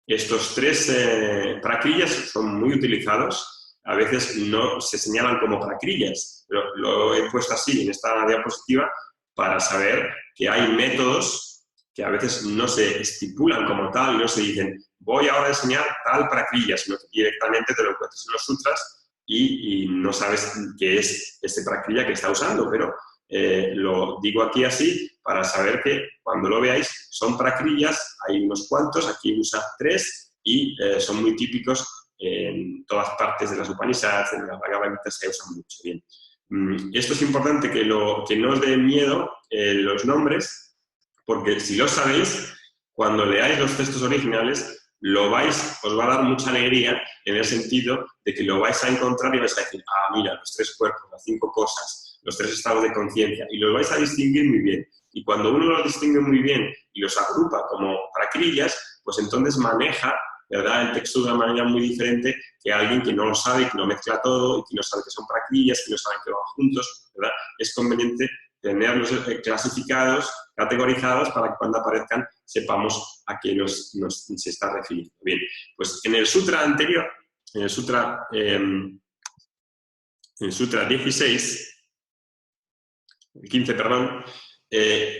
A: Estos 3 prakrillas son muy utilizados. A veces no se señalan como prakrillas, pero lo he puesto así en esta diapositiva para saber que hay métodos que a veces no se estipulan como tal, no se dicen, voy ahora a enseñar tal prakrilla, sino que directamente te lo encuentras en los sutras y no sabes qué es ese prakrilla que está usando, pero lo digo aquí así para saber que cuando lo veáis son prakrillas, hay unos cuantos, aquí usa 3 y son muy típicos en todas partes de las Upanishads, en las Bhagavad Gita se usan mucho. Bien. Esto es importante que no os dé miedo los nombres, porque si lo sabéis, cuando leáis los textos originales, os va a dar mucha alegría en el sentido de que lo vais a encontrar y vais a decir, ah, mira, los 3 cuerpos, las 5 cosas, los 3 estados de conciencia, y los vais a distinguir muy bien. Y cuando uno los distingue muy bien y los agrupa como prakrillas, pues entonces maneja, ¿verdad?, el texto de una manera muy diferente que alguien que no lo sabe, que lo mezcla todo y que no sabe que son prakrillas, que no saben que van juntos, ¿verdad? Es conveniente tenerlos clasificados, categorizados, para que cuando aparezcan sepamos a qué se está refiriendo. Bien, pues en el sutra anterior, en el sutra 16, 15, perdón,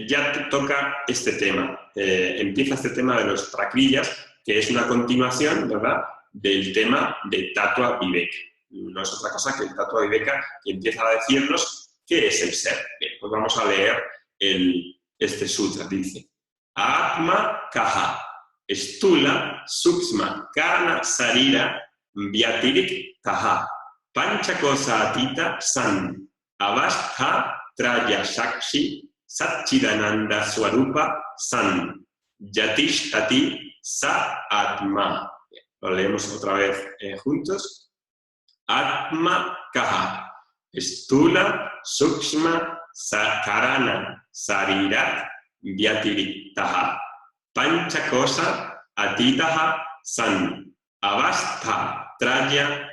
A: ya toca este tema. Empieza este tema de los prakrillas, que es una continuación, ¿verdad?, del tema de Tattva Viveka. No es otra cosa que el Tattva Viveka, que empieza a decirnos qué es el ser. Bien, pues vamos a leer este sutra. Dice: Atma Kaha, Stula, Suksma, Karana, Sarira, Vyatirik Taha, Panchakosa Atita San, Avastha Traya Shakshi, Satchidananda Swarupa San, Yatish Tati Sa Atma. Bien, lo leemos otra vez juntos. Atma Kaha, Stula, Sukshma, Karana, Sarirat, Vyatiriktaha, Panchakosa, Atitaha, San, Avastha, Traya,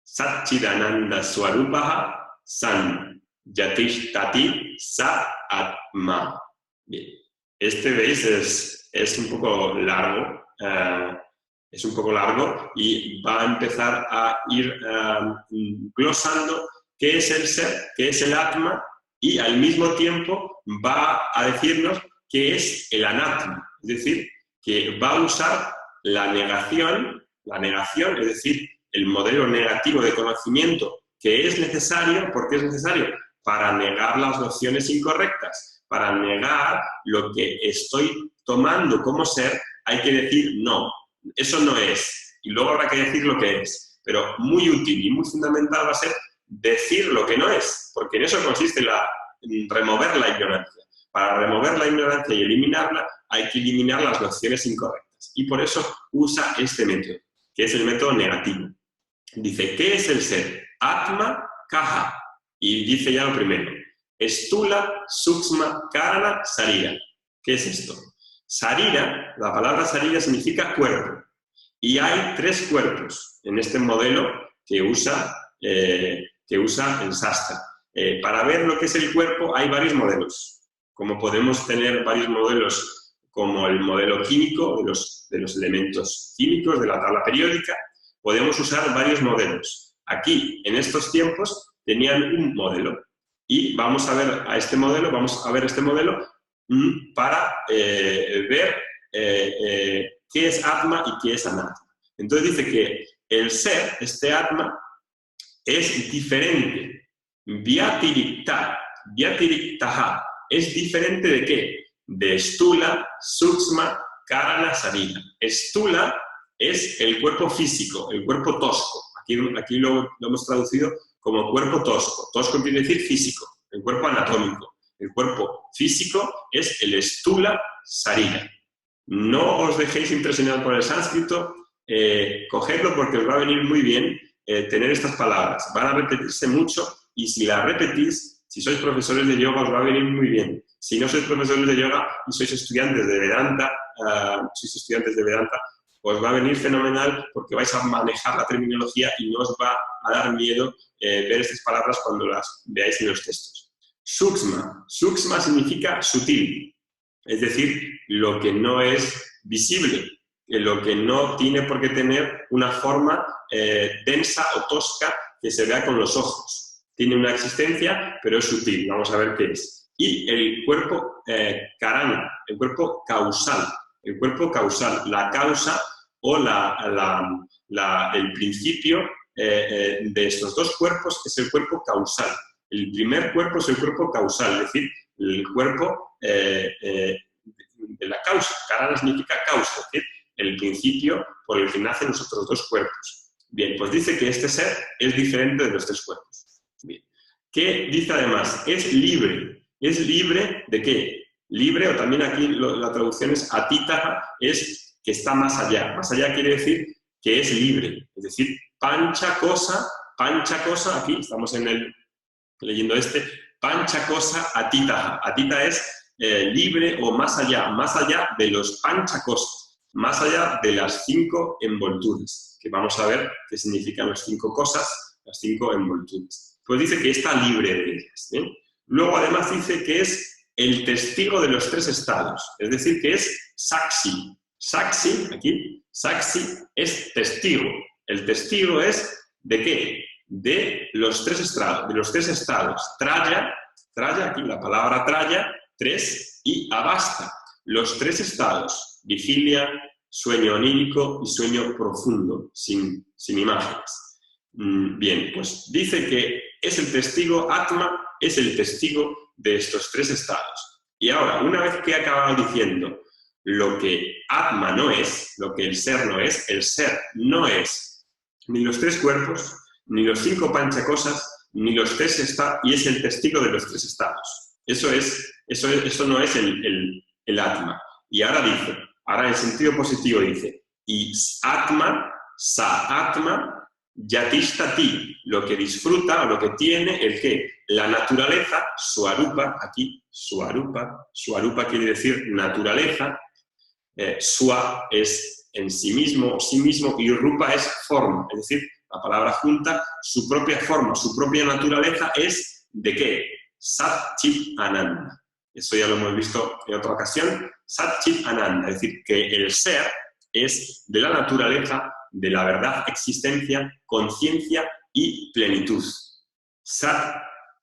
A: Satchidananda Swarupaha, San, Yatishtati, Sa Atma. Bien, veis, es un poco largo. Es un poco largo y va a empezar a ir glosando qué es el ser, qué es el Atma, y al mismo tiempo va a decirnos qué es el Anatma. Es decir, que va a usar la negación, es decir, el modelo negativo de conocimiento que es necesario. ¿Por qué es necesario? Para negar las nociones incorrectas, para negar lo que estoy tomando como ser. Hay que decir no. Eso no es, y luego habrá que decir lo que es, pero muy útil y muy fundamental va a ser decir lo que no es, porque en eso consiste remover la ignorancia. Para remover la ignorancia y eliminarla, hay que eliminar las nociones incorrectas, y por eso usa este método, que es el método negativo. Dice, ¿qué es el ser? Atma Kaha, y dice ya lo primero, Stula, Suksma, Karana, Sarira. ¿Qué es esto? Sarira, la palabra sarira significa cuerpo, y hay 3 cuerpos en este modelo que usa el Shastra. Para ver lo que es el cuerpo hay varios modelos, como podemos tener varios modelos como el modelo químico de los elementos químicos de la tabla periódica. Podemos usar varios modelos. Aquí, en estos tiempos, tenían un modelo, y vamos a ver este modelo para ver qué es Atma y qué es Anatma. Entonces dice que el ser, este Atma, es diferente. Vyatiriktaha. ¿Es diferente de qué? De Stula, Suksma, Karana, Sarira. Stula es el cuerpo físico, el cuerpo tosco. Aquí lo hemos traducido como cuerpo tosco. Tosco quiere decir físico, el cuerpo anatómico. El cuerpo físico es el Stula Sarira. No os dejéis impresionar por el sánscrito, cogedlo porque os va a venir muy bien tener estas palabras. Van a repetirse mucho, y si las repetís, si sois profesores de yoga, os va a venir muy bien. Si no sois profesores de yoga y sois estudiantes de Vedanta, os va a venir fenomenal, porque vais a manejar la terminología y no os va a dar miedo ver estas palabras cuando las veáis en los textos. Suksma. Suksma significa sutil, es decir, lo que no es visible, lo que no tiene por qué tener una forma densa o tosca que se vea con los ojos. Tiene una existencia, pero es sutil. Vamos a ver qué es. Y el cuerpo karana, el cuerpo causal, la causa o el principio de estos 2 cuerpos es el cuerpo causal. El primer cuerpo es el cuerpo causal, es decir, el cuerpo de la causa. Karana significa causa, es decir, el principio por el que nacen los otros 2 cuerpos. Bien, pues dice que este ser es diferente de los 3 cuerpos. Bien. ¿Qué dice además? Es libre. ¿Es libre de qué? Libre, o también aquí la traducción es atita, es que está más allá. Más allá quiere decir que es libre. Es decir, pancha cosa, aquí estamos leyendo pancha cosa atita. Atita es libre o más allá de los pancha cosas, más allá de las 5 envolturas, que vamos a ver qué significan las 5 cosas, las 5 envolturas. Pues dice que está libre de ellas. ¿Bien? Luego además dice que es el testigo de los 3 estados, es decir, que es saksi. Saksi, aquí, saksi es testigo. El testigo es ¿de qué? De los 3 estados. Traya, aquí la palabra traya, 3, y abasta. Los 3 estados, vigilia, sueño onírico y sueño profundo, sin imágenes. Bien, pues dice que es el testigo, Atma es el testigo de estos 3 estados. Y ahora, una vez que he acabado diciendo lo que Atma no es, lo que el ser no es ni los 3 cuerpos, ni los 5 panchakosas, ni los 3 estados, y es el testigo de los 3 estados. Eso no es el Atma. Y ahora dice, en sentido positivo dice, y Atma, sa Atma, Yatishtati, lo que disfruta o lo que tiene, el qué, la naturaleza, Swarupa, aquí, Swarupa quiere decir naturaleza, Swa es en sí mismo, y Rupa es forma, es decir, la palabra junta, su propia forma, su propia naturaleza es ¿de qué? Sat Chit Ananda. Eso ya lo hemos visto en otra ocasión, Sat Chit Ananda, es decir, que el ser es de la naturaleza, de la verdad, existencia, conciencia y plenitud. Sat,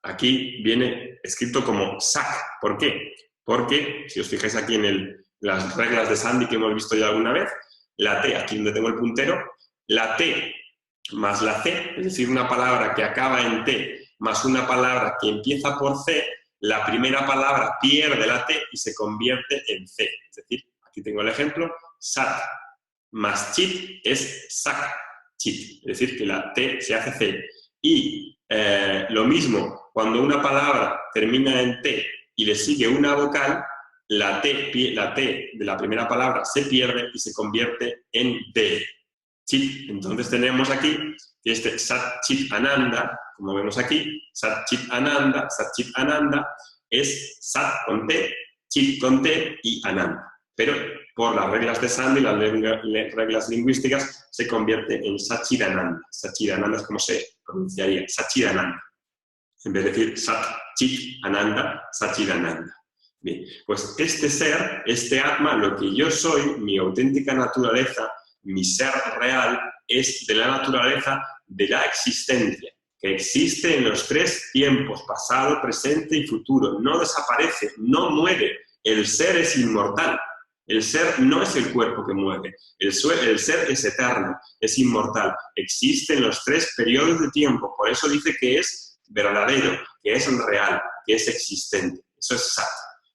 A: aquí viene escrito como Sak. ¿Por qué? Porque, si os fijáis aquí en las reglas de Sandy que hemos visto ya alguna vez, la T, aquí donde tengo el puntero, la T más la C, es decir, una palabra que acaba en T más una palabra que empieza por C, la primera palabra pierde la T y se convierte en C. Es decir, aquí tengo el ejemplo, Sat más Chit es Sak Chit, es decir, que la T se hace C. Y lo mismo, cuando una palabra termina en T y le sigue una vocal, la T de la primera palabra se pierde y se convierte en D. Chit. Entonces tenemos aquí que este Sat Chit Ananda, como vemos aquí, Sat Chit Ananda es Sat con T, Chit con T y Ananda. Pero por las reglas de Sandy, las reglas lingüísticas, se convierte en Satchidananda. Satchidananda es como se pronunciaría, Satchidananda. En vez de decir Sat Chit Ananda, Satchidananda. Bien, pues este ser, este Atma, lo que yo soy, mi auténtica naturaleza, mi ser real, es de la naturaleza de la existencia, que existe en los 3 tiempos, pasado, presente y futuro. No desaparece, no muere. El ser es inmortal. El ser no es el cuerpo que muere. El ser es eterno, es inmortal. Existe en los 3 periodos de tiempo. Por eso dice que es verdadero, que es real, que es existente. Eso es Sat.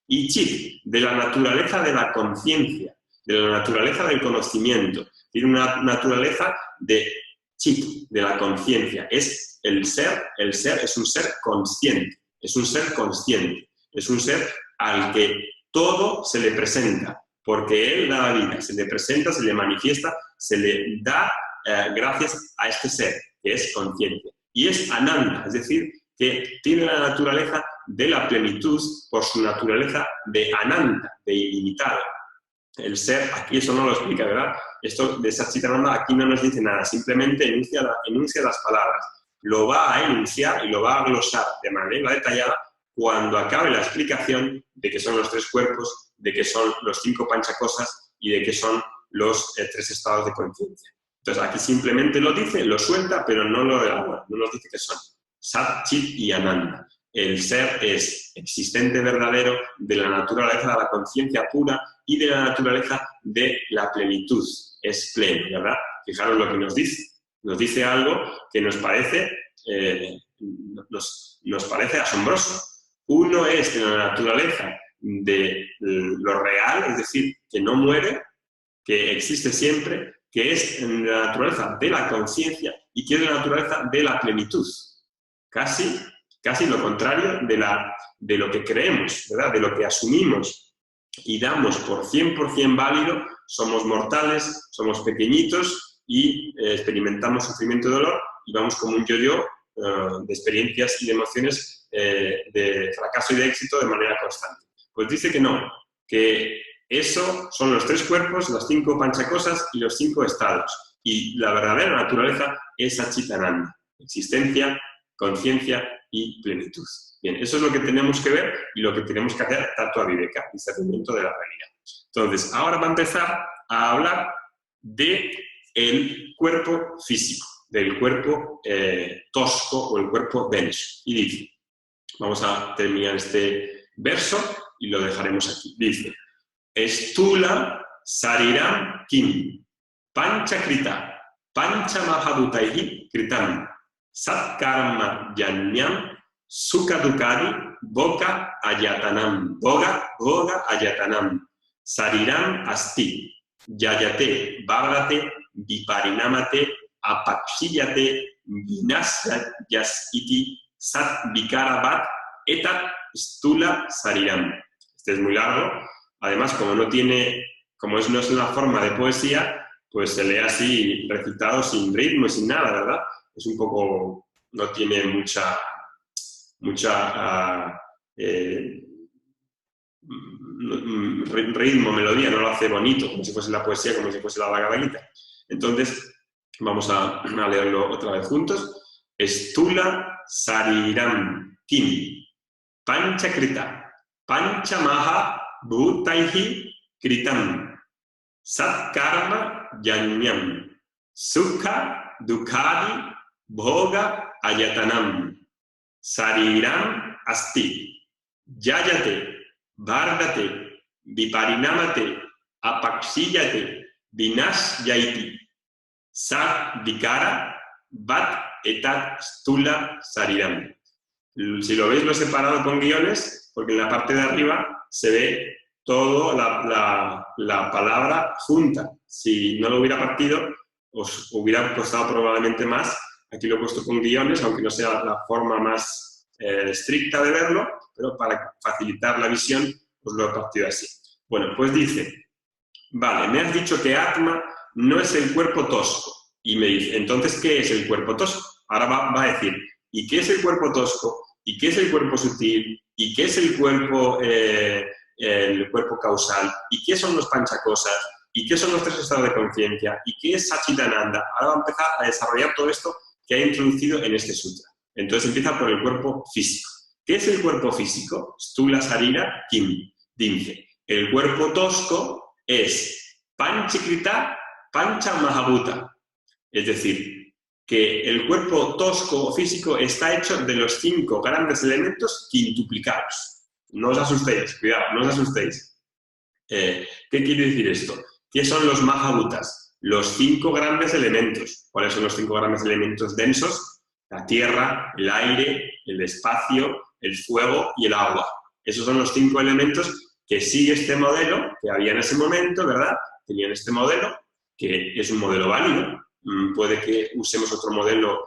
A: Y Chit, de la naturaleza de la conciencia, de la naturaleza del conocimiento. Tiene una naturaleza de Chit, de la conciencia. Es el ser es un ser consciente. Es un ser consciente. Es un ser al que todo se le presenta. Porque él da la vida, se le presenta, se le manifiesta, se le da gracias a este ser, que es conciencia. Y es Ananda, es decir, que tiene la naturaleza de la plenitud por su naturaleza de Ananda, de ilimitado. El ser, aquí eso no lo explica, ¿verdad? Esto de Satchitananda aquí no nos dice nada, simplemente enuncia las palabras. Lo va a enunciar y lo va a glosar de manera detallada cuando acabe la explicación de qué son los 3 cuerpos, de qué son los 5 panchakosas y de qué son los 3 estados de conciencia. Entonces aquí simplemente lo dice, lo suelta, pero no lo elabora, no nos dice qué son. Sat, Chit y Ananda. El ser es existente verdadero de la naturaleza de la conciencia pura y de la naturaleza de la plenitud. Es pleno, ¿verdad? Fijaros lo que nos dice. Nos dice algo que nos parece asombroso. Uno es de la naturaleza de lo real, es decir, que no muere, que existe siempre, que es en la naturaleza de la conciencia y que es la naturaleza de la plenitud. Casi casi lo contrario de lo que creemos, ¿verdad? De lo que asumimos y damos por 100% válido. Somos mortales, somos pequeñitos y experimentamos sufrimiento y dolor y vamos como un yo-yo de experiencias y de emociones de fracaso y de éxito de manera constante. Pues dice que no, que eso son los 3 cuerpos, las 5 panchakosas y los 5 estados. Y la verdadera naturaleza es Satchitananda, existencia, conciencia y plenitud. Bien, eso es lo que tenemos que ver y lo que tenemos que hacer Tattva Viveka, discernimiento de la realidad. Entonces, ahora va a empezar a hablar del cuerpo físico, del cuerpo tosco o el cuerpo denso. Y dice, vamos a terminar este verso y lo dejaremos aquí. Dice, Stula Sariram Kim, Pancha Krita, Pancha Mahabhutaihi Kritam, Satkarma Yanyam, Sukha Dukadi, Boga Ayatanam, Boga Ayatanam, Sariram Asti, Yayate, Bhagate, Viparinamate, Apakshiyate, Vinasyas iti, Sat Vikaravat, Etat Stula Sariram. Este es muy largo. Además, como no es una forma de poesía, pues se lee así, recitado sin ritmo y sin nada, ¿verdad? Es un poco, no tiene mucha ritmo, melodía, no lo hace bonito, como si fuese la poesía, como si fuese la Bhagavad Gita. Entonces, vamos a leerlo otra vez juntos. Stula Sariram Kim, Pancha Krita, Pancha Maha Bhutaihi Kritam, Sat Karma Yanyam, Sukha Dukkadi, Bhoga Ayatanam, Sariram Asti, Yayate, Bhardate, Viparinamate, Apakshiyate, Vinasyati, Sat Vikara, Vat Etat Stula Sariram. Si lo veis, lo he separado con guiones, porque en la parte de arriba se ve toda la palabra junta. Si no lo hubiera partido, os hubiera costado probablemente más. Aquí lo he puesto con guiones, aunque no sea la forma más estricta de verlo, pero para facilitar la visión, os lo he partido así. Bueno, pues dice, vale, me has dicho que Atma no es el cuerpo tosco. Y me dice, entonces, ¿qué es el cuerpo tosco? Ahora va a decir, ¿y qué es el cuerpo tosco? ¿Y qué es el cuerpo sutil? ¿Y qué es el cuerpo causal? ¿Y qué son los panchakosas? ¿Y qué son los 3 estados de conciencia? ¿Y qué es Satchitananda? Ahora va a empezar a desarrollar todo esto que ha introducido en este sutra. Entonces empieza por el cuerpo físico. ¿Qué es el cuerpo físico? Stula Sarira Kim. Dice, el cuerpo tosco es Panchikrita Pancha Mahabhuta. Es decir, que el cuerpo tosco o físico está hecho de los 5 grandes elementos quintuplicados. No os asustéis, cuidado, no os asustéis. ¿Qué quiere decir esto? ¿Qué son los Mahabhutas? Los 5 grandes elementos. ¿Cuáles son los 5 grandes elementos densos? La tierra, el aire, el espacio, el fuego y el agua. Esos son los 5 elementos que sigue este modelo que había en ese momento, ¿verdad? Tenían este modelo, que es un modelo válido. Puede que usemos otro modelo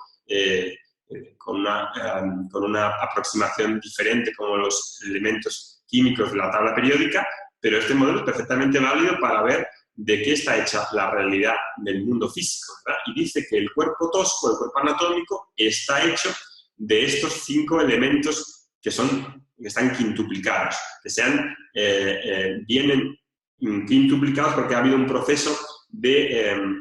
A: con una aproximación diferente, como los elementos químicos de la tabla periódica, pero este modelo es perfectamente válido para ver de qué está hecha la realidad del mundo físico, ¿verdad? Y dice que el cuerpo tosco, el cuerpo anatómico, está hecho de estos 5 elementos que están quintuplicados, que vienen quintuplicados porque ha habido un proceso de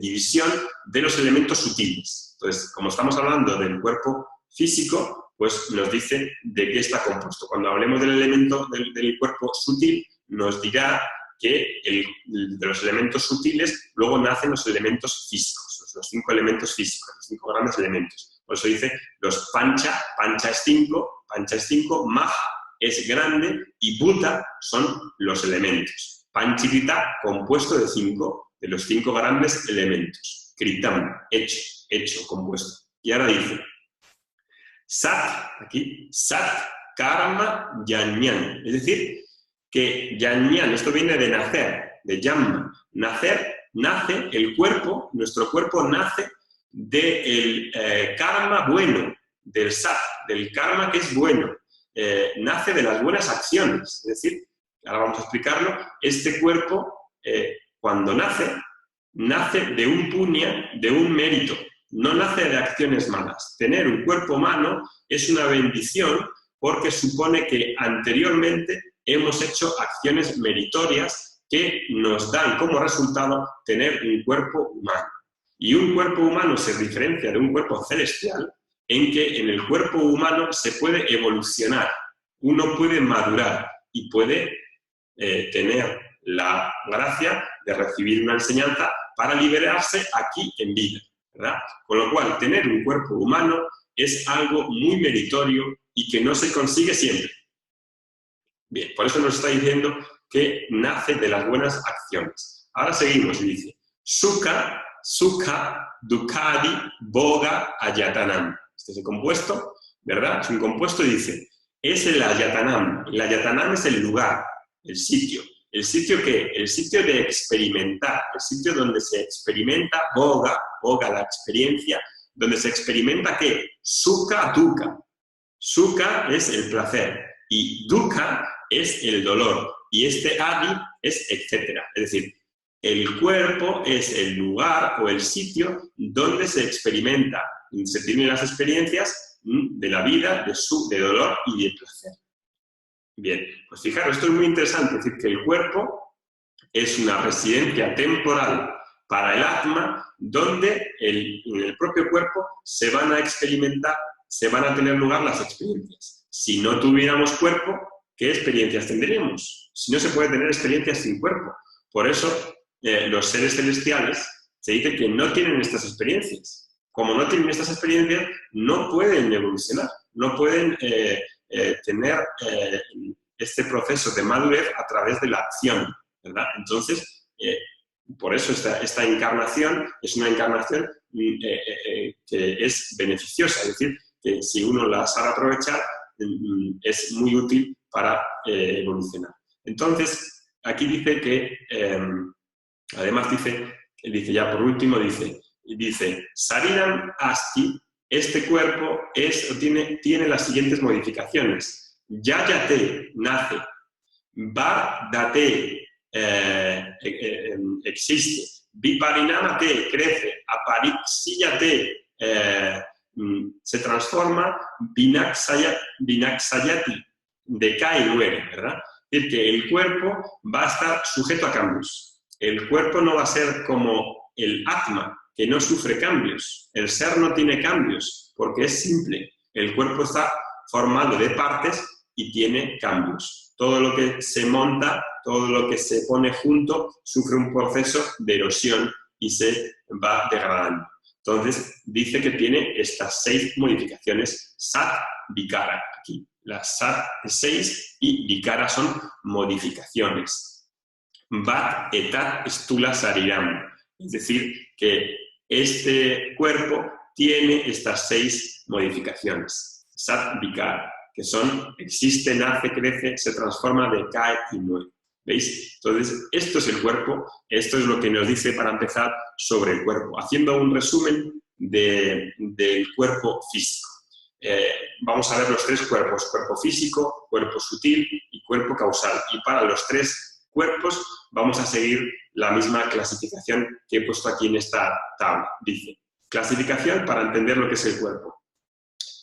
A: división de los elementos sutiles. Entonces, como estamos hablando del cuerpo físico, pues nos dice de qué está compuesto. Cuando hablemos del elemento del cuerpo sutil, nos dirá que de los elementos sutiles luego nacen los elementos físicos, los 5 elementos físicos, los 5 grandes elementos. Por eso dice los pancha es 5, maha es grande y bhuta son los elementos. Panchikrita, compuesto de 5, de los 5 grandes elementos. Kritam, hecho, compuesto. Y ahora dice, Sat, aquí, Sat, Karma, Yanyam. Es decir, que Yanyam, esto viene de nacer, de Yamma. Nacer, nace el cuerpo, nuestro cuerpo nace del karma bueno, del sat, del karma que es bueno, nace de las buenas acciones. Es decir, ahora vamos a explicarlo, este cuerpo, cuando nace de un puña, de un mérito, no nace de acciones malas. Tener un cuerpo humano es una bendición porque supone que anteriormente hemos hecho acciones meritorias que nos dan como resultado tener un cuerpo humano. Y un cuerpo humano se diferencia de un cuerpo celestial en que en el cuerpo humano se puede evolucionar, uno puede madurar y puede tener la gracia de recibir una enseñanza para liberarse aquí en vida, ¿verdad? Con lo cual, tener un cuerpo humano es algo muy meritorio y que no se consigue siempre. Bien, por eso nos está diciendo que nace de las buenas acciones. Ahora seguimos y dice, Sukha, Dukkadi, Boga, Ayatanam. Este es el compuesto, ¿verdad? Es un compuesto y dice, es el Ayatanam. El Ayatanam es el lugar, el sitio. ¿El sitio qué? El sitio de experimentar, el sitio donde se experimenta Boga, la experiencia, donde se experimenta ¿qué? Sukha, Dukkha. Sukha es el placer y Dukkha es el dolor y este Adi es etcétera. Es decir, el cuerpo es el lugar o el sitio donde se experimenta, se tienen las experiencias de la vida, de dolor y de placer. Bien, pues fijaros, esto es muy interesante, es decir, que el cuerpo es una residencia temporal para el Atma, donde en el propio cuerpo se van a experimentar, se van a tener lugar las experiencias. Si no tuviéramos cuerpo, ¿qué experiencias tendríamos? Si no se puede tener experiencias sin cuerpo. Por eso, los seres celestiales se dice que no tienen estas experiencias. Como no tienen estas experiencias, no pueden evolucionar, no pueden tener este proceso de madurez a través de la acción, ¿verdad? Entonces, por eso esta encarnación es una encarnación que es beneficiosa, es decir, que si uno la sabe aprovechar, es muy útil para evolucionar. Entonces, aquí dice que, además dice ya por último, dice Sariram Asti, este cuerpo tiene las siguientes modificaciones. Yayate, nace. Vardate, existe. Viparinamate, crece. Aparixíyate, se transforma. Vinaksayati, decae y muere, ¿verdad? Es decir, que el cuerpo va a estar sujeto a cambios. El cuerpo no va a ser como el Atma, que no sufre cambios. El ser no tiene cambios, porque es simple. El cuerpo está formado de partes y tiene cambios. Todo lo que se monta, todo lo que se pone junto, sufre un proceso de erosión y se va degradando. Entonces, dice que tiene estas 6 modificaciones, Sat, Vikara, aquí. Las Sat 6 y Vikara son modificaciones. Vat, Etat, Stula, Sariram. Es decir, que este cuerpo tiene estas 6 modificaciones. Sat, Vikara, que son, existe, nace, crece, se transforma, decae y muere. ¿Veis? Entonces, esto es el cuerpo, esto es lo que nos dice para empezar sobre el cuerpo. Haciendo un resumen del cuerpo físico. Vamos a ver los 3 cuerpos, cuerpo físico, cuerpo sutil y cuerpo causal. Y para los 3 cuerpos vamos a seguir la misma clasificación que he puesto aquí en esta tabla. Dice, clasificación para entender lo que es el cuerpo.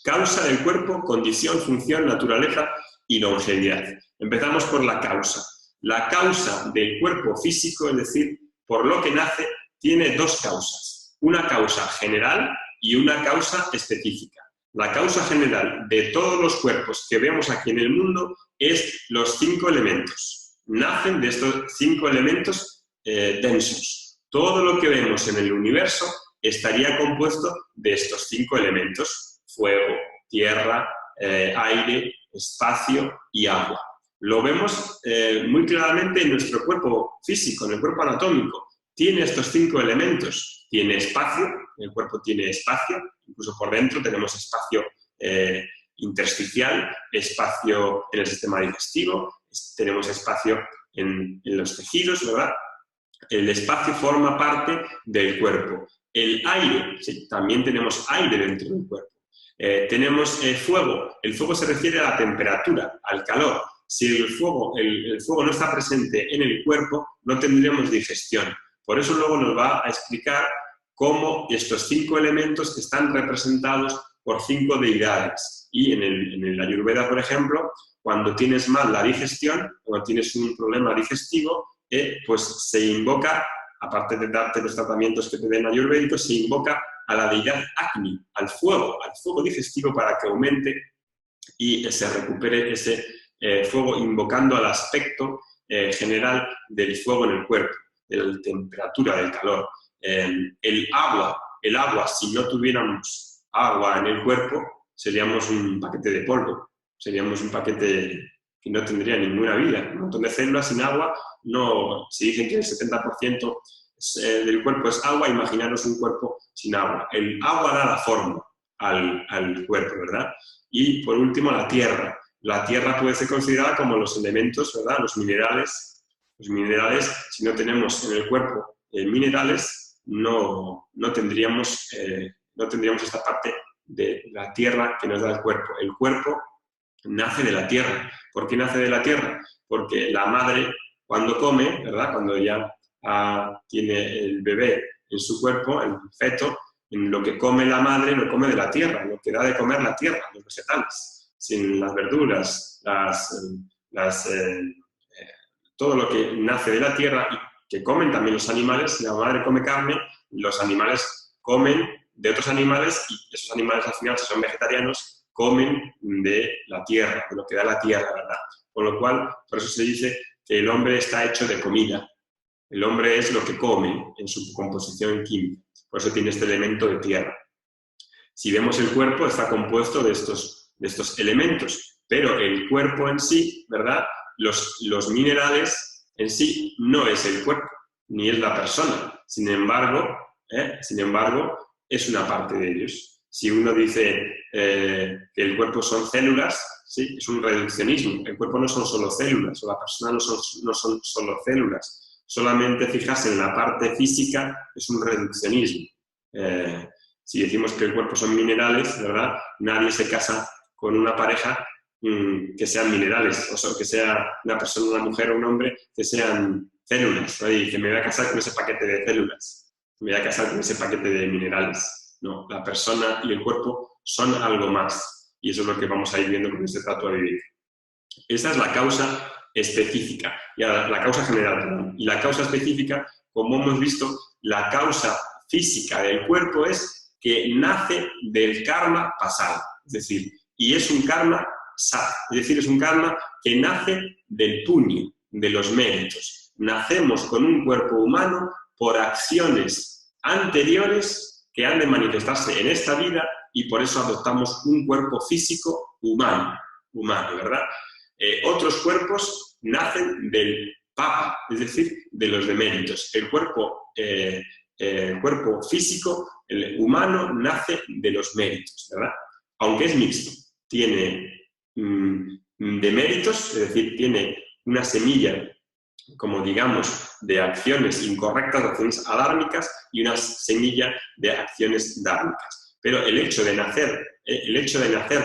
A: Causa del cuerpo, condición, función, naturaleza y longevidad. Empezamos por la causa. La causa del cuerpo físico, es decir, por lo que nace, tiene 2 causas. Una causa general y una causa específica. La causa general de todos los cuerpos que vemos aquí en el mundo es los 5 elementos. Nacen de estos 5 elementos densos. Todo lo que vemos en el universo estaría compuesto de estos 5 elementos. Fuego, tierra, aire, espacio y agua. Lo vemos muy claramente en nuestro cuerpo físico, en el cuerpo anatómico. Tiene estos 5 elementos. Tiene espacio, el cuerpo tiene espacio, incluso por dentro tenemos espacio intersticial, espacio en el sistema digestivo, tenemos espacio en los tejidos, ¿verdad? El espacio forma parte del cuerpo. El aire, sí, también tenemos aire dentro del cuerpo. Tenemos fuego. El fuego se refiere a la temperatura, al calor. Si el fuego no está presente en el cuerpo, no tendríamos digestión. Por eso luego nos va a explicar cómo estos 5 elementos están representados por 5 deidades. Y en el Ayurveda, por ejemplo, cuando tienes mal la digestión, cuando tienes un problema digestivo, pues se invoca, aparte de darte los tratamientos que te den ayurvédicos, se invoca a la deidad Agni, al fuego digestivo para que aumente y se recupere ese fuego, invocando al aspecto general del fuego en el cuerpo, de la temperatura, del calor. El agua, si no tuviéramos agua en el cuerpo, seríamos un paquete de polvo, seríamos un paquete que no tendría ninguna vida. Un montón de células sin agua, si dicen que el 70% del cuerpo es agua, imaginaros un cuerpo sin agua. El agua da la forma al cuerpo, ¿verdad? Y por último, la tierra. La tierra puede ser considerada como los elementos, ¿verdad? Los minerales. Los minerales, si no tenemos en el cuerpo minerales, no tendríamos esta parte de la tierra que nos da el cuerpo. El cuerpo nace de la tierra. ¿Por qué nace de la tierra? Porque la madre, cuando come, ¿verdad? Cuando ya tiene el bebé en su cuerpo, el feto, en lo que come la madre lo come de la tierra, lo que da de comer la tierra, los vegetales, sin las verduras, todo lo que nace de la tierra y que comen también los animales. Si la madre come carne, los animales comen de otros animales y esos animales al final, si son vegetarianos, comen de la tierra, de lo que da la tierra, ¿verdad? Con lo cual, por eso se dice que el hombre está hecho de comida. El hombre es lo que come en su composición química. Por eso tiene este elemento de tierra. Si vemos el cuerpo, está compuesto de estos elementos, pero el cuerpo en sí, ¿verdad? Los minerales en sí no es el cuerpo, ni es la persona. Sin embargo, es una parte de ellos. Si uno dice que el cuerpo son células, ¿sí? Es un reduccionismo. El cuerpo no son solo células, o la persona no son solo células. Solamente fijarse en la parte física es un reduccionismo. Si decimos que el cuerpo son minerales, ¿verdad? Nadie se casa con una pareja que sean minerales, o sea, que sea una persona, una mujer o un hombre, que sean células, ¿no? Y que me voy a casar con ese paquete de células, me voy a casar con ese paquete de minerales. No, la persona y el cuerpo son algo más, y eso es lo que vamos a ir viendo con este trato a vivir. Esa es la causa específica, la causa general, perdón. Y la causa específica, como hemos visto, la causa física del cuerpo es que nace del karma pasado, es decir, y es un karma sat, es decir, es un karma que nace del puño, de los méritos. Nacemos con un cuerpo humano por acciones anteriores que han de manifestarse en esta vida y por eso adoptamos un cuerpo físico humano, ¿verdad? Otros cuerpos nacen del papa, es decir, de los deméritos. El cuerpo físico, el humano, nace de los méritos, ¿verdad? Aunque es mixto, tiene deméritos, es decir, tiene una semilla, como digamos, de acciones incorrectas, de acciones adármicas, y una semilla de acciones dármicas. Pero el hecho de nacer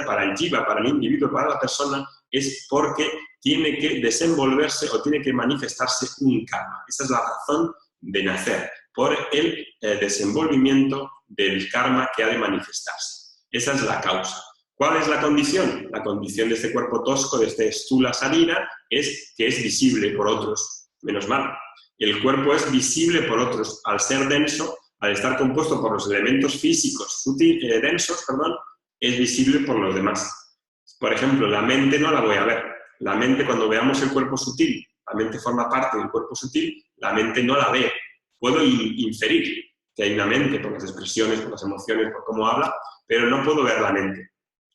A: para el jiva, para el individuo, para la persona, es porque tiene que desenvolverse o tiene que manifestarse un karma. Esa es la razón de nacer, por el desenvolvimiento del karma que ha de manifestarse. Esa es la causa. ¿Cuál es la condición? La condición de este cuerpo tosco, de este stula sarira, es que es visible por otros. Menos mal. El cuerpo es visible por otros. Al ser denso, al estar compuesto por los elementos físicos densos, es visible por los demás. Por ejemplo, la mente no la voy a ver. La mente, cuando veamos el cuerpo sutil, la mente forma parte del cuerpo sutil, la mente no la ve. Puedo inferir que hay una mente por las expresiones, por las emociones, por cómo habla, pero no puedo ver la mente.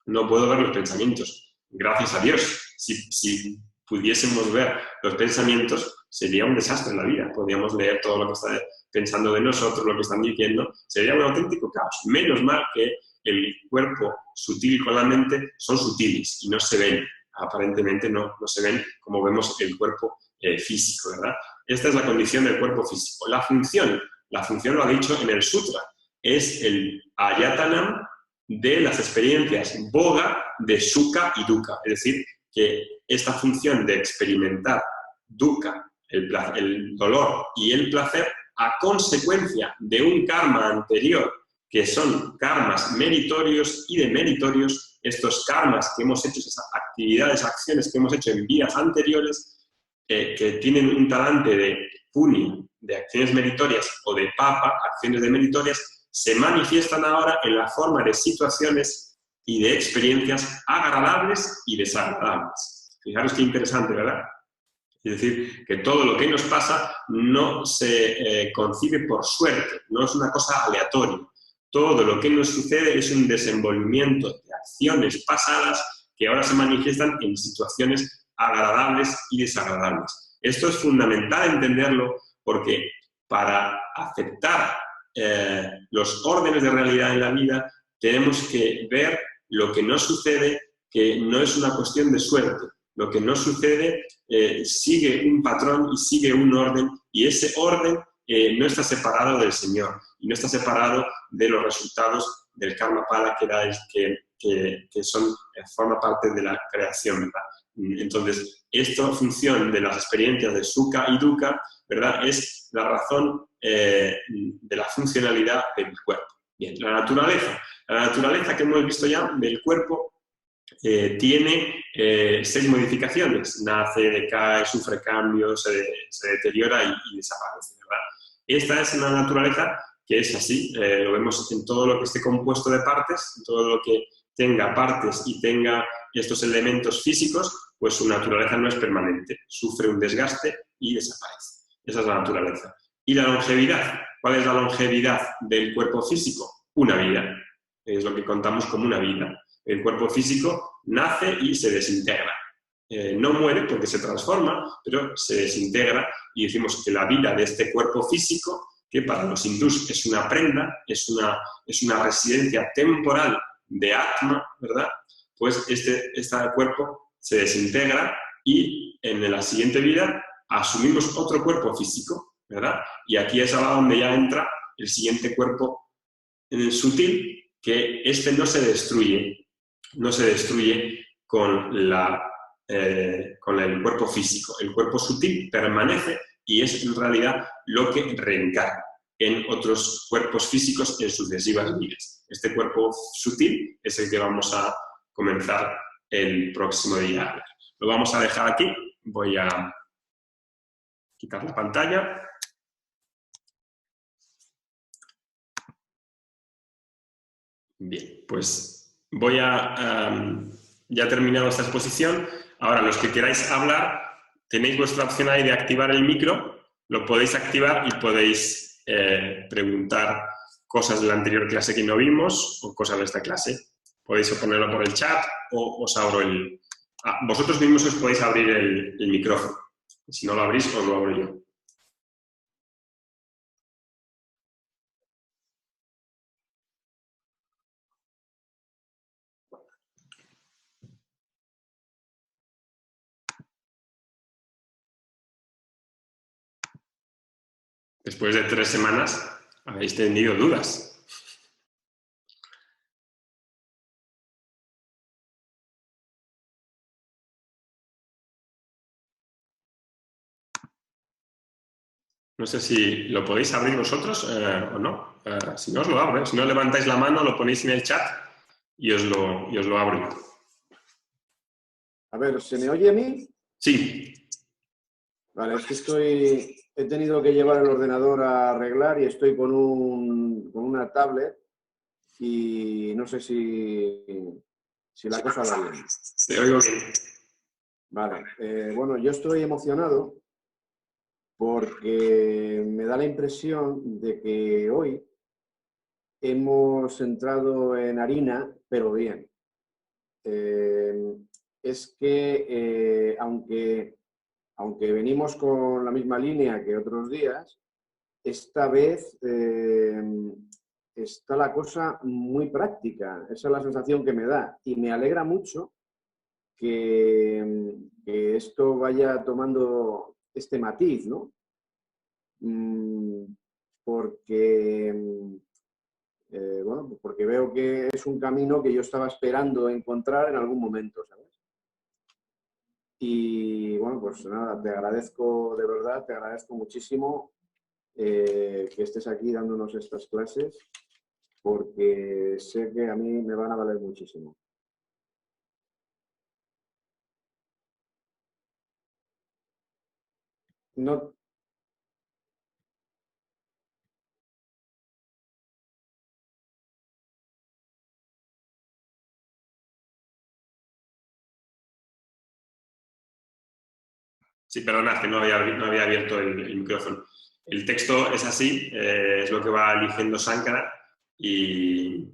A: No puedo ver los pensamientos. Gracias a Dios. Si pudiésemos ver los pensamientos, sería un desastre en la vida. Podríamos leer todo lo que está pensando de nosotros, lo que están diciendo. Sería un auténtico caos. Menos mal que el cuerpo sutil con la mente son sutiles y no se ven. Aparentemente no se ven como vemos el cuerpo físico, ¿verdad? Esta es la condición del cuerpo físico. La función lo ha dicho en el sutra, es el ayatanam de las experiencias boga de sukha y dukkha. Es decir, que esta función de experimentar dukkha, el dolor y el placer, a consecuencia de un karma anterior, que son karmas meritorios y demeritorios, estos karmas que hemos hecho, esas actividades, acciones que hemos hecho en vidas anteriores, que tienen un talante de punya, de acciones meritorias, o de papa, acciones demeritorias, se manifiestan ahora en la forma de situaciones y de experiencias agradables y desagradables. Fijaros qué interesante, ¿verdad? Es decir, que todo lo que nos pasa no se concibe por suerte, no es una cosa aleatoria. Todo lo que nos sucede es un desenvolvimiento de acciones pasadas que ahora se manifiestan en situaciones agradables y desagradables. Esto es fundamental entenderlo porque para aceptar los órdenes de realidad en la vida tenemos que ver lo que nos sucede, que no es una cuestión de suerte. Lo que nos sucede sigue un patrón y sigue un orden, y ese orden no está separado del Señor y no está separado de los resultados del karma pala que forma parte de la creación, ¿verdad? Entonces, esta función de las experiencias de sukha y dukkha, ¿verdad?, es la razón de la funcionalidad del cuerpo. Bien, la naturaleza que hemos visto ya del cuerpo tiene 6 modificaciones: nace, decae, sufre cambios, se deteriora y desaparece, ¿verdad? Esta es una naturaleza que es así, lo vemos en todo lo que esté compuesto de partes, en todo lo que tenga partes y tenga estos elementos físicos, pues su naturaleza no es permanente, sufre un desgaste y desaparece. Esa es la naturaleza. ¿Y la longevidad? ¿Cuál es la longevidad del cuerpo físico? Una vida, es lo que contamos como una vida. El cuerpo físico nace y se desintegra. No muere porque se transforma, pero se desintegra, y decimos que la vida de este cuerpo físico, que para los hindús es una prenda, es una residencia temporal de Atma, ¿verdad? Pues este cuerpo se desintegra y en la siguiente vida asumimos otro cuerpo físico, ¿verdad? Y aquí es ahora donde ya entra el siguiente cuerpo sutil, que este no se destruye con el cuerpo físico. El cuerpo sutil permanece y es en realidad lo que reencarna en otros cuerpos físicos en sucesivas vidas. Este cuerpo sutil es el que vamos a comenzar el próximo día. Lo vamos a dejar aquí. Voy a quitar la pantalla. Bien, pues voy a... ya he terminado esta exposición. Ahora, los que queráis hablar, tenéis vuestra opción ahí de activar el micro, lo podéis activar y podéis preguntar cosas de la anterior clase que no vimos o cosas de esta clase. Podéis ponerlo por el chat o os abro el... vosotros mismos os podéis abrir el micrófono. Si no lo abrís, os lo abro yo. Después de 3 semanas habéis tenido dudas. No sé si lo podéis abrir vosotros o no. Si no, os lo abro. Si no, levantáis la mano, lo ponéis en el chat y os lo abro.
B: A ver, ¿se me oye a mí?
A: Sí.
B: Vale, es que he tenido que llevar el ordenador a arreglar y estoy con una tablet y no sé si la cosa va bien.
A: Te oigo bien.
B: Vale, bueno, yo estoy emocionado porque me da la impresión de que hoy hemos entrado en harina, pero bien. Es que aunque venimos con la misma línea que otros días, esta vez está la cosa muy práctica. Esa es la sensación que me da. Y me alegra mucho que esto vaya tomando este matiz, ¿no? Porque Bueno, pues porque veo que es un camino que yo estaba esperando encontrar en algún momento, ¿sabes? Y bueno, pues nada, te agradezco de verdad, te agradezco muchísimo que estés aquí dándonos estas clases, porque sé que a mí me van a valer muchísimo. No,
A: Sí, perdona, que no había abierto el micrófono. El texto es así, es lo que va eligiendo Sankara y,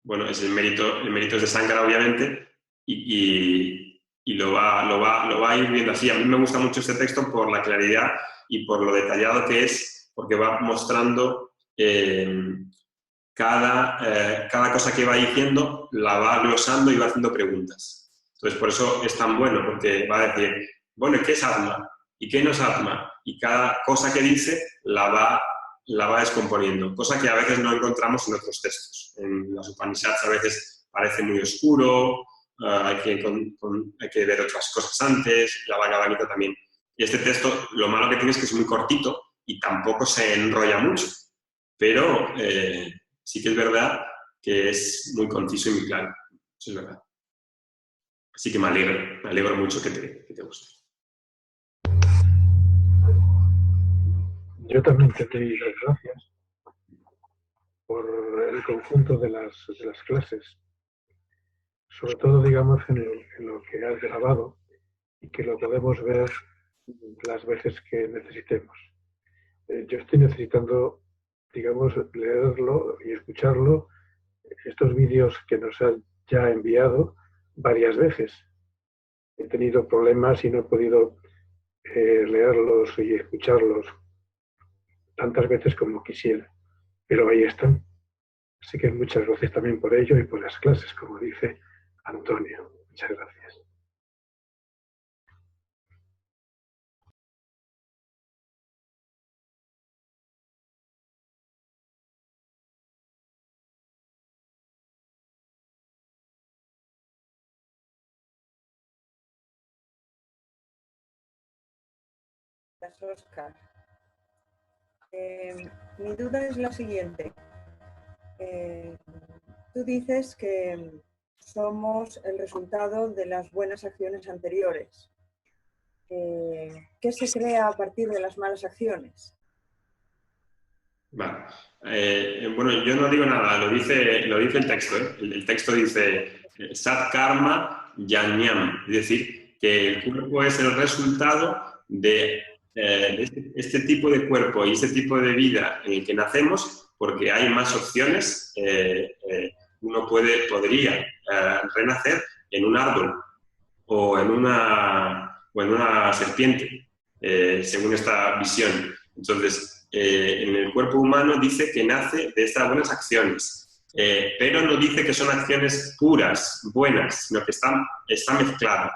A: bueno, es el mérito es de Sankara, obviamente, y lo va a ir viendo así. A mí me gusta mucho este texto por la claridad y por lo detallado que es, porque va mostrando cada cosa que va diciendo, la va glosando y va haciendo preguntas. Entonces, por eso es tan bueno, porque va a decir, bueno, ¿qué es Atma? ¿Y qué no es Atma? Y cada cosa que dice la va descomponiendo, cosa que a veces no encontramos en otros textos. En las Upanishads a veces parece muy oscuro, hay que ver otras cosas antes, la Bhagavad Gita también. Y este texto, lo malo que tiene es que es muy cortito y tampoco se enrolla mucho, pero sí que es verdad que es muy conciso y muy claro. Eso es verdad. Así que me alegro mucho que te guste.
C: Yo también te doy las gracias por el conjunto de las clases, sobre todo, digamos, en lo que has grabado y que lo podemos ver las veces que necesitemos. Yo estoy necesitando, digamos, leerlo y escucharlo, estos vídeos que nos han ya enviado varias veces. He tenido problemas y no he podido leerlos y escucharlos tantas veces como quisiera, pero ahí están. Así que muchas gracias también por ello y por las clases, como dice Antonio. Muchas gracias.
D: Oscar. Mi duda es la siguiente. Tú dices que somos el resultado de las buenas acciones anteriores. ¿Qué se crea a partir de las malas acciones?
A: Vale. Bueno, yo no digo nada, lo dice el texto. El texto dice Sat Karma Yanyam, es decir, que el cuerpo es el resultado de este tipo de cuerpo y este tipo de vida en el que nacemos, porque hay más opciones. Uno podría renacer en un árbol o en una serpiente, según esta visión. Entonces, en el cuerpo humano dice que nace de estas buenas acciones, pero no dice que son acciones puras, buenas, sino que está mezclada.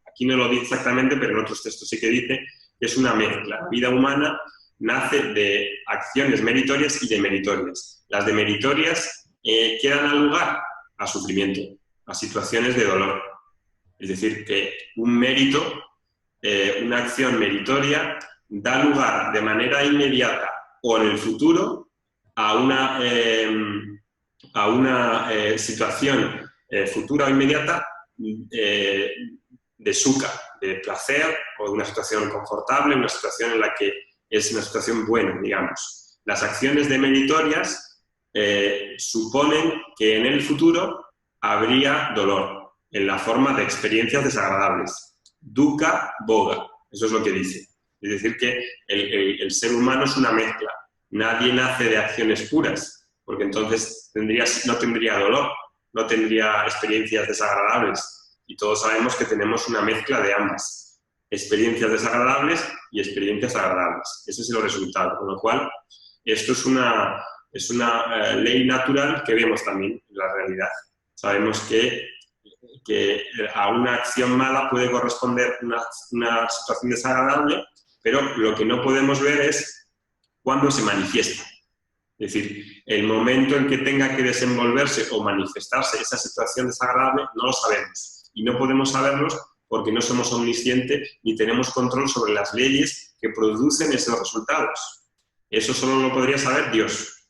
A: Aquí no lo dice exactamente, pero en otros textos sí que dice que es una mezcla. La vida humana nace de acciones meritorias y demeritorias. Las demeritorias ¿qué dan lugar? A sufrimiento, a situaciones de dolor. Es decir, que un mérito, una acción meritoria, da lugar de manera inmediata o en el futuro a una situación futura o inmediata de sukha, de placer, o de una situación confortable, una situación en la que es una situación buena, digamos. Las acciones demeritorias suponen que en el futuro habría dolor, en la forma de experiencias desagradables. Dukkha, boga, eso es lo que dice. Es decir, que el ser humano es una mezcla. Nadie nace de acciones puras, porque entonces no tendría dolor, no tendría experiencias desagradables. Y todos sabemos que tenemos una mezcla de ambas. Experiencias desagradables y experiencias agradables. Ese es el resultado. Con lo cual, esto es una ley natural que vemos también en la realidad. Sabemos que a una acción mala puede corresponder una situación desagradable, pero lo que no podemos ver es cuándo se manifiesta. Es decir, el momento en que tenga que desenvolverse o manifestarse esa situación desagradable no lo sabemos. Y no podemos saberlo porque no somos omniscientes ni tenemos control sobre las leyes que producen esos resultados. Eso solo lo podría saber Dios.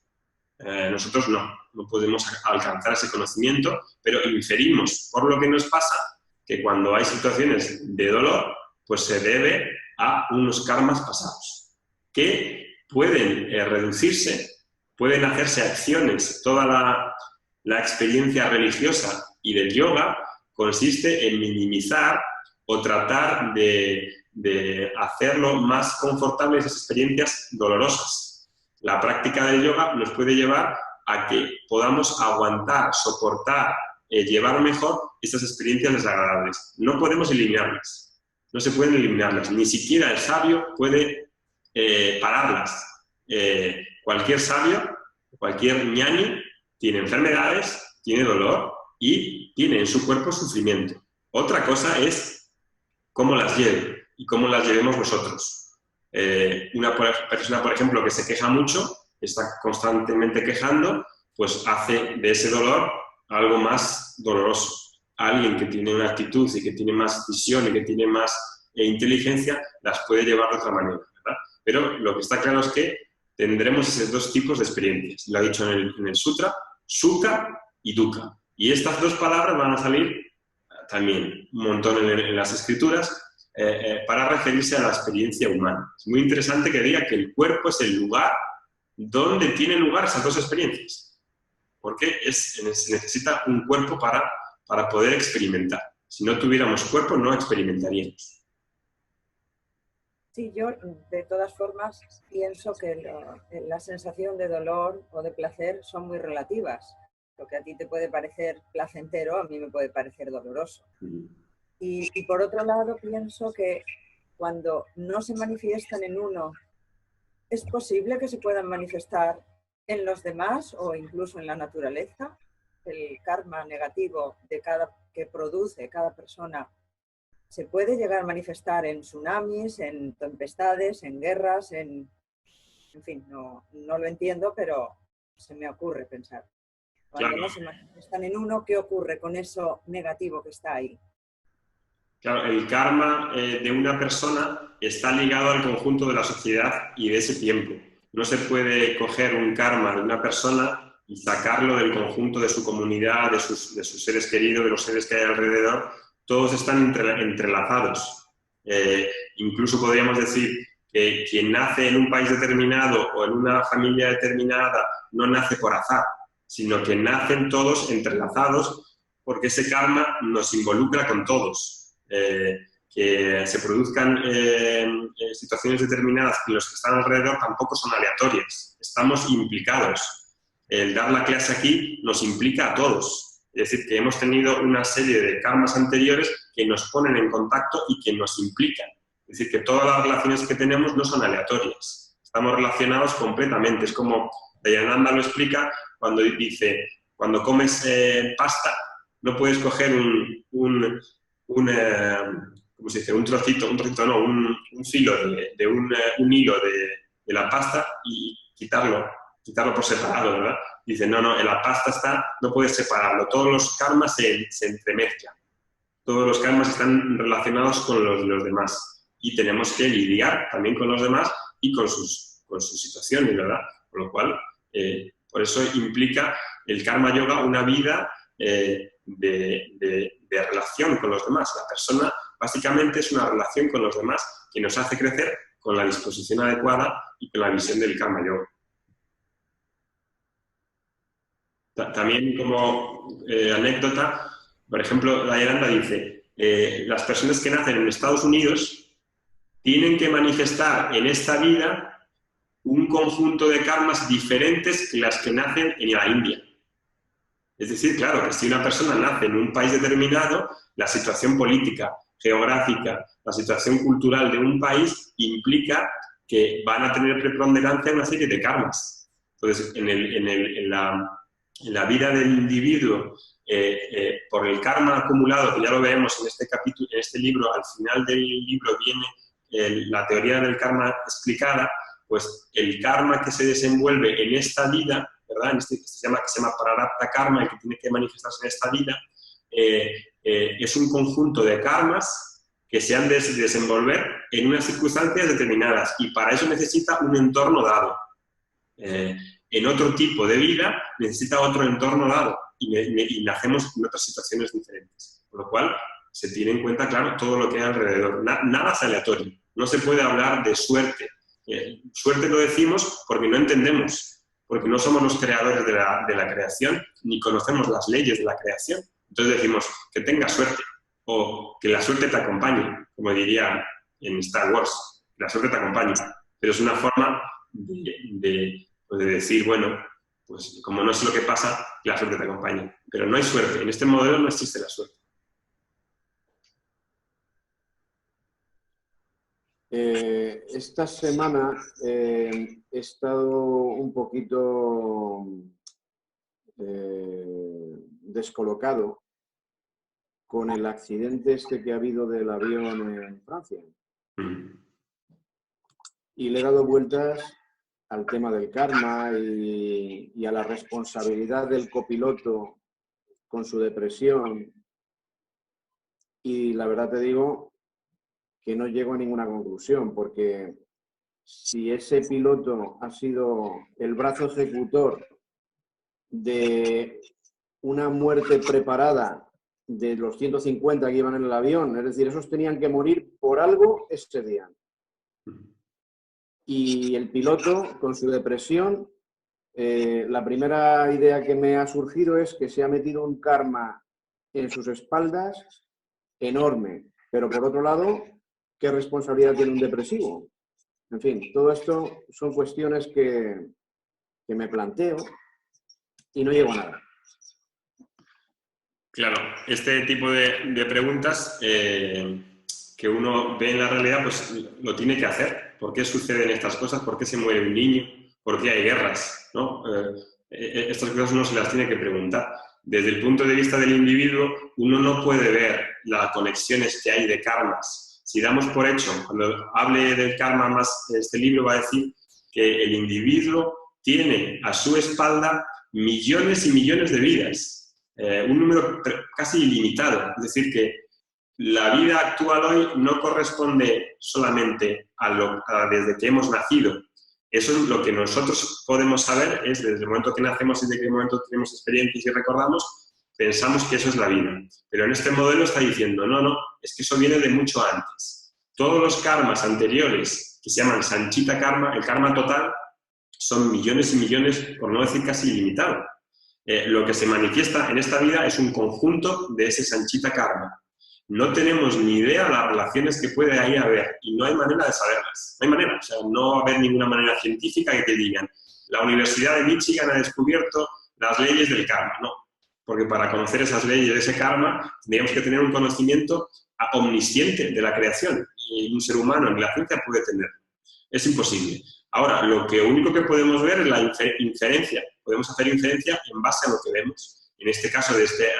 A: Nosotros no podemos alcanzar ese conocimiento, pero inferimos por lo que nos pasa que cuando hay situaciones de dolor, pues se debe a unos karmas pasados, que pueden reducirse, pueden hacerse acciones. Toda la experiencia religiosa y del yoga consiste en minimizar o tratar de hacerlo más confortable esas experiencias dolorosas. La práctica del yoga nos puede llevar a que podamos aguantar, soportar, llevar mejor estas experiencias desagradables. No podemos eliminarlas, no se pueden eliminarlas, ni siquiera el sabio puede pararlas. Cualquier sabio, cualquier ñani tiene enfermedades, tiene dolor y tiene en su cuerpo sufrimiento. Otra cosa es cómo las lleve y cómo las llevemos nosotros. Una persona, por ejemplo, que se queja mucho, está constantemente quejando, pues hace de ese dolor algo más doloroso. Alguien que tiene una actitud y que tiene más visión y que tiene más inteligencia, las puede llevar de otra manera, ¿verdad? Pero lo que está claro es que tendremos esos dos tipos de experiencias. Lo ha dicho en el sutra, sukha y dukkha. Y estas dos palabras van a salir también un montón en las escrituras para referirse a la experiencia humana. Es muy interesante que diga que el cuerpo es el lugar donde tienen lugar esas dos experiencias. Porque se necesita un cuerpo para poder experimentar. Si no tuviéramos cuerpo, no experimentaríamos.
D: Sí, yo de todas formas pienso que la sensación de dolor o de placer son muy relativas. Lo que a ti te puede parecer placentero, a mí me puede parecer doloroso. Y por otro lado, pienso que cuando no se manifiestan en uno, es posible que se puedan manifestar en los demás o incluso en la naturaleza. El karma negativo que produce cada persona se puede llegar a manifestar en tsunamis, en tempestades, en guerras, en fin, no lo entiendo, pero se me ocurre pensar. Cuando no se manifiestan en uno, ¿qué ocurre con eso negativo que está ahí?
A: Claro, el karma de una persona está ligado al conjunto de la sociedad y de ese tiempo. No se puede coger un karma de una persona y sacarlo del conjunto de su comunidad, de sus seres queridos, de los seres que hay alrededor. Todos están entrelazados. Incluso podríamos decir que quien nace en un país determinado o en una familia determinada no nace por azar, sino que nacen todos entrelazados porque ese karma nos involucra con todos. Que se produzcan situaciones determinadas en las que están alrededor tampoco son aleatorias, estamos implicados. El dar la clase aquí nos implica a todos, es decir, que hemos tenido una serie de karmas anteriores que nos ponen en contacto y que nos implican. Es decir, que todas las relaciones que tenemos no son aleatorias, estamos relacionados completamente. Es como Dayananda lo explica cuando dice, cuando comes pasta, no puedes coger ¿cómo se dice? Un filo de un hilo de la pasta y quitarlo por separado, ¿verdad? Dice, no, en la pasta no puedes separarlo, todos los karmas se entremezclan, todos los karmas están relacionados con los demás y tenemos que lidiar también con los demás y con sus situaciones, ¿verdad? Por lo cual, por eso implica el karma yoga una vida de relación con los demás. La persona básicamente es una relación con los demás que nos hace crecer con la disposición adecuada y con la visión del karma yoga. También como anécdota, por ejemplo, Dayananda dice, las personas que nacen en Estados Unidos tienen que manifestar en esta vida un conjunto de karmas diferentes que las que nacen en la India. Es decir, claro, que si una persona nace en un país determinado, la situación política, geográfica, la situación cultural de un país implica que van a tener preponderancia una serie de karmas. Entonces, en la vida del individuo, por el karma acumulado, que ya lo veremos en este capítulo, en este libro, al final del libro viene la teoría del karma explicada, pues el karma que se desenvuelve en esta vida, ¿verdad? Que se llama prarabdha karma y que tiene que manifestarse en esta vida, es un conjunto de karmas que se han de desenvolver en unas circunstancias determinadas y para eso necesita un entorno dado. En otro tipo de vida necesita otro entorno dado y nacemos en otras situaciones diferentes. Por lo cual, se tiene en cuenta, claro, todo lo que hay alrededor. Nada es aleatorio. No se puede hablar de suerte. Suerte lo decimos porque no entendemos, porque no somos los creadores de la creación, ni conocemos las leyes de la creación. Entonces decimos que tengas suerte o que la suerte te acompañe, como diría en Star Wars, la suerte te acompañe. Pero es una forma de decir, bueno, pues como no sé lo que pasa, la suerte te acompaña. Pero no hay suerte. En este modelo no existe la suerte.
B: Esta semana he estado un poquito descolocado con el accidente que ha habido del avión en Francia. Y le he dado vueltas al tema del karma y a la responsabilidad del copiloto con su depresión. Y la verdad te digo que no llego a ninguna conclusión, porque si ese piloto ha sido el brazo ejecutor de una muerte preparada de los 150 que iban en el avión, es decir, esos tenían que morir por algo ese día. Y el piloto, con su depresión, la primera idea que me ha surgido es que se ha metido un karma en sus espaldas enorme. Pero por otro lado, ¿qué responsabilidad tiene un depresivo? En fin, todo esto son cuestiones que me planteo y no llego a nada.
A: Claro, este tipo de preguntas que uno ve en la realidad, pues lo tiene que hacer. ¿Por qué suceden estas cosas? ¿Por qué se muere un niño? ¿Por qué hay guerras? ¿No? Estas cosas uno se las tiene que preguntar. Desde el punto de vista del individuo, uno no puede ver las conexiones que hay de karmas. Si damos por hecho, cuando hable del karma más, este libro va a decir que el individuo tiene a su espalda millones y millones de vidas. Un número casi ilimitado. Es decir, que la vida actual hoy no corresponde solamente a desde que hemos nacido. Eso es lo que nosotros podemos saber, es desde el momento que nacemos y desde qué momento tenemos experiencias y recordamos, pensamos que eso es la vida. Pero en este modelo está diciendo, no, es que eso viene de mucho antes. Todos los karmas anteriores, que se llaman Sanchita Karma, el karma total, son millones y millones, por no decir casi ilimitado. Lo que se manifiesta en esta vida es un conjunto de ese Sanchita Karma. No tenemos ni idea de las relaciones que puede ahí haber y no hay manera de saberlas. No hay manera, o sea, no va a haber ninguna manera científica que te digan la Universidad de Michigan ha descubierto las leyes del karma. No, porque para conocer esas leyes de ese karma tendríamos que tener un conocimiento omnisciente de la creación y un ser humano en la ciencia puede tenerlo. Es imposible. Ahora, lo único que podemos ver es la inferencia. Podemos hacer inferencia en base a lo que vemos. En este caso de este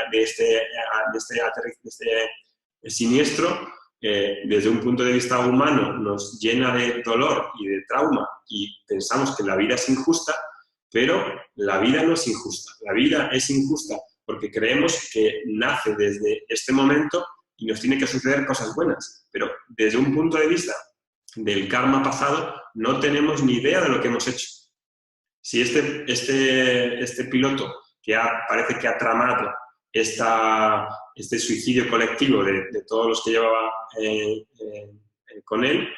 A: siniestro, desde un punto de vista humano, nos llena de dolor y de trauma y pensamos que la vida es injusta, pero la vida no es injusta. La vida es injusta porque creemos que nace desde este momento y nos tiene que suceder cosas buenas. Pero desde un punto de vista del karma pasado, no tenemos ni idea de lo que hemos hecho. Si este piloto que parece que ha tramado este suicidio colectivo de todos los que llevaba con él,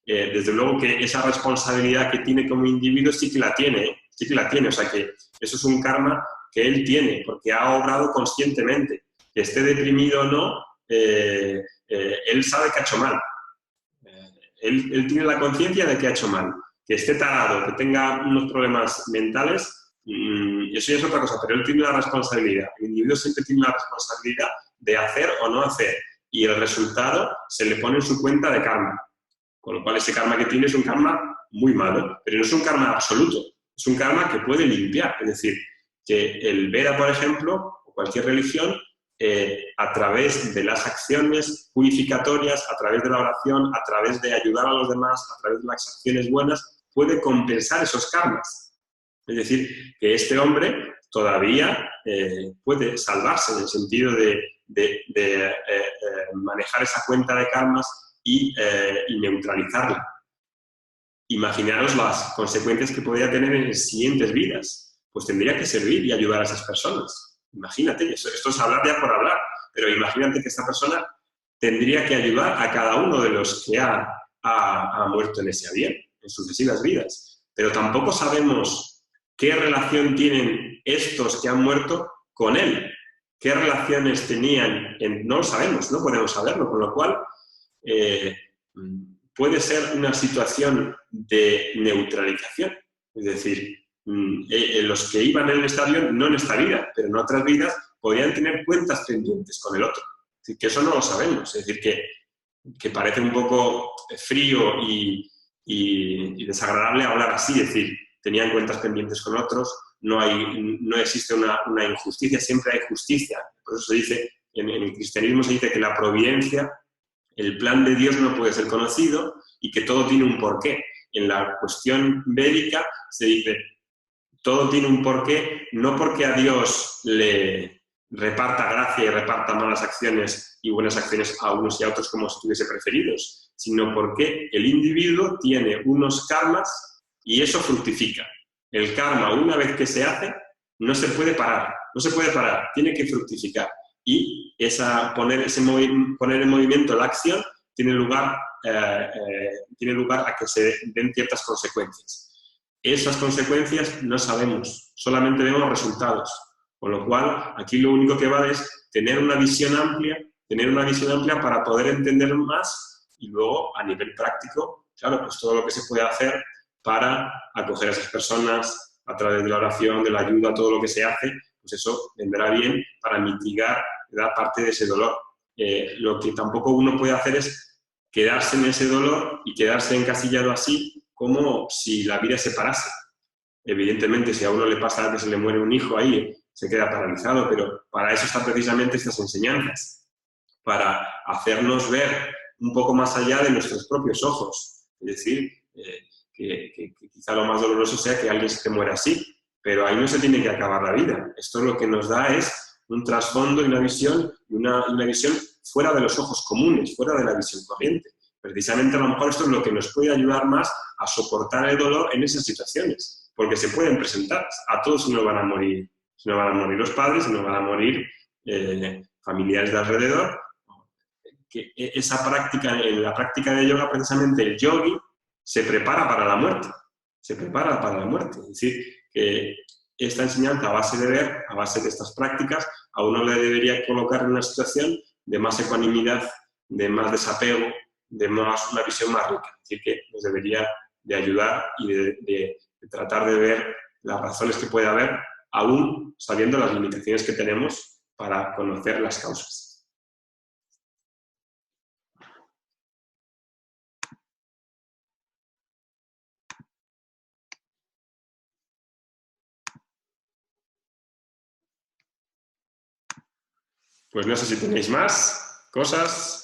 A: desde luego que esa responsabilidad que tiene como individuo sí que la tiene, o sea que eso es un karma que él tiene, porque ha obrado conscientemente, que esté deprimido o no, él sabe que ha hecho mal. Él tiene la conciencia de que ha hecho mal. Que esté tarado, que tenga unos problemas mentales, eso ya es otra cosa, pero él tiene la responsabilidad. El individuo siempre tiene la responsabilidad de hacer o no hacer. Y el resultado se le pone en su cuenta de karma. Con lo cual ese karma que tiene es un karma muy malo, pero no es un karma absoluto. Es un karma que puede limpiar. Es decir, que el Veda, por ejemplo, o cualquier religión, a través de las acciones purificatorias, a través de la oración, a través de ayudar a los demás, a través de las acciones buenas, puede compensar esos karmas. Es decir, que este hombre todavía puede salvarse en el sentido de manejar esa cuenta de karmas y neutralizarla. Imaginaros las consecuencias que podría tener en siguientes vidas. Pues tendría que servir y ayudar a esas personas. Imagínate, esto es hablar ya por hablar, pero imagínate que esta persona tendría que ayudar a cada uno de los que ha muerto en ese avión, en sucesivas vidas. Pero tampoco sabemos qué relación tienen estos que han muerto con él. ¿Qué relaciones tenían? No lo sabemos, no podemos saberlo, con lo cual puede ser una situación de neutralización. Es decir, los que iban en este avión, no en esta vida, pero en otras vidas, podrían tener cuentas pendientes con el otro. Es decir, que eso no lo sabemos. Es decir, que parece un poco frío y desagradable hablar así, es decir, tenían cuentas pendientes con otros, no existe una injusticia, siempre hay justicia. Por eso se dice, en el cristianismo se dice que la providencia, el plan de Dios no puede ser conocido y que todo tiene un porqué. En la cuestión védica se dice, todo tiene un porqué, no porque a Dios le reparta gracia y reparta malas acciones y buenas acciones a unos y a otros como si tuviese preferidos, sino porque el individuo tiene unos karmas y eso fructifica. El karma, una vez que se hace, no se puede parar, tiene que fructificar. Y poner en movimiento la acción tiene lugar a que se den ciertas consecuencias. Esas consecuencias no sabemos, solamente vemos resultados. Con lo cual, aquí lo único que vale es tener una visión amplia para poder entender más y luego, a nivel práctico, claro, pues todo lo que se puede hacer para acoger a esas personas a través de la oración, de la ayuda, todo lo que se hace, pues eso vendrá bien para mitigar parte de ese dolor. Lo que tampoco uno puede hacer es quedarse en ese dolor y quedarse encasillado así como si la vida se parase. Evidentemente, si a uno le pasa que se le muere un hijo ahí, se queda paralizado, pero para eso están precisamente estas enseñanzas, para hacernos ver un poco más allá de nuestros propios ojos. Es decir, que quizá lo más doloroso sea que alguien se te muera así, pero ahí no se tiene que acabar la vida. Esto lo que nos da es un trasfondo y una visión fuera de los ojos comunes, fuera de la visión corriente. Precisamente a lo mejor esto es lo que nos puede ayudar más a soportar el dolor en esas situaciones, porque se pueden presentar. A todos se nos van a morir los padres, se nos van a morir familiares de alrededor. En la práctica de yoga, precisamente el yogi se prepara para la muerte. Es decir, que esta enseñanza a base de ver, a base de estas prácticas, a uno le debería colocar en una situación de más ecuanimidad, de más desapego, de una visión más rica. Es decir, que nos debería de ayudar y de tratar de ver las razones que puede haber, aún sabiendo las limitaciones que tenemos para conocer las causas. Pues no sé si tenéis más cosas.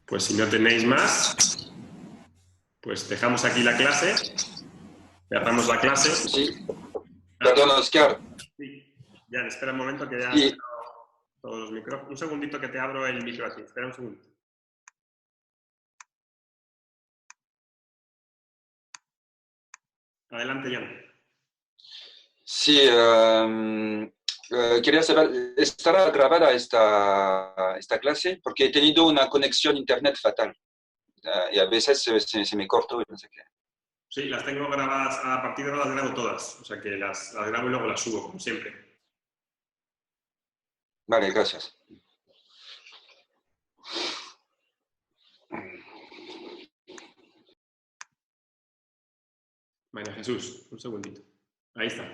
A: Pues si no tenéis más, pues dejamos aquí la clase. Cerramos la clase.
E: Sí. Perdón, Oscar.
A: Sí. Ya, espera un momento que ya
E: Sí.
A: todos los micrófonos. Un segundito que te abro el micro aquí. Espera un segundo. Adelante, Jan.
E: Sí, quería saber, ¿estará grabada esta clase? Porque he tenido una conexión internet fatal y a veces se me cortó y no sé qué.
A: Sí, las tengo grabadas, a partir de ahora las grabo todas. O sea que las grabo y luego las subo, como siempre.
E: Vale, gracias.
A: María Jesús, un segundito. Ahí está.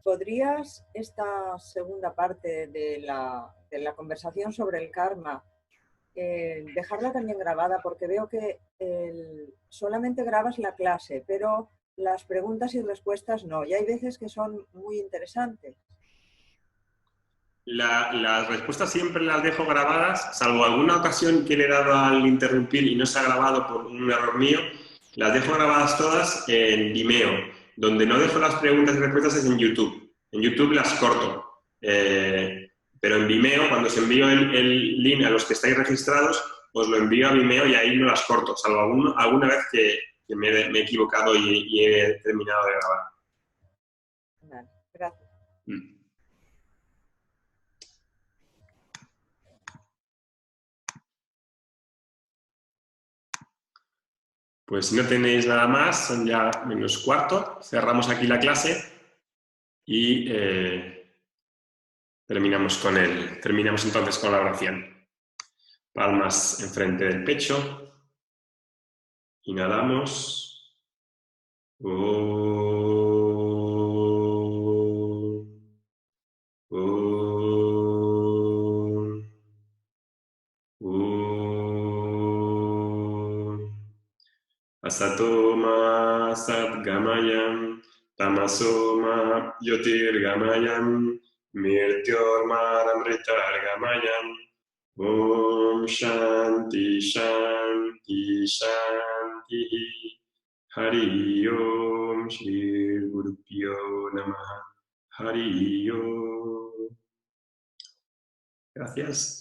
D: ¿Podrías esta segunda parte de la conversación sobre el karma dejarla también grabada? Porque veo que solamente grabas la clase, pero las preguntas y respuestas no. Y hay veces que son muy interesantes.
A: Las respuestas siempre las dejo grabadas, salvo alguna ocasión que le he dado al interrumpir y no se ha grabado por un error mío, las dejo grabadas todas en Vimeo. Donde no dejo las preguntas y respuestas es en YouTube. En YouTube las corto. Pero en Vimeo, cuando os envío el link a los que estáis registrados, os lo envío a Vimeo y ahí no las corto, salvo alguna vez que me he equivocado y he terminado de grabar.
D: Vale, gracias.
A: Pues si no tenéis nada más, son ya -4, cerramos aquí la clase y terminamos entonces con la oración. Palmas enfrente del pecho, inhalamos. Asatoma Satgamayam Tamasoma Yotirgamayam Mirtyormaramritargamayam Om Shanti Shanti Shanti Hari Om Shri Gurupyo Namaha Hari Om. Gracias.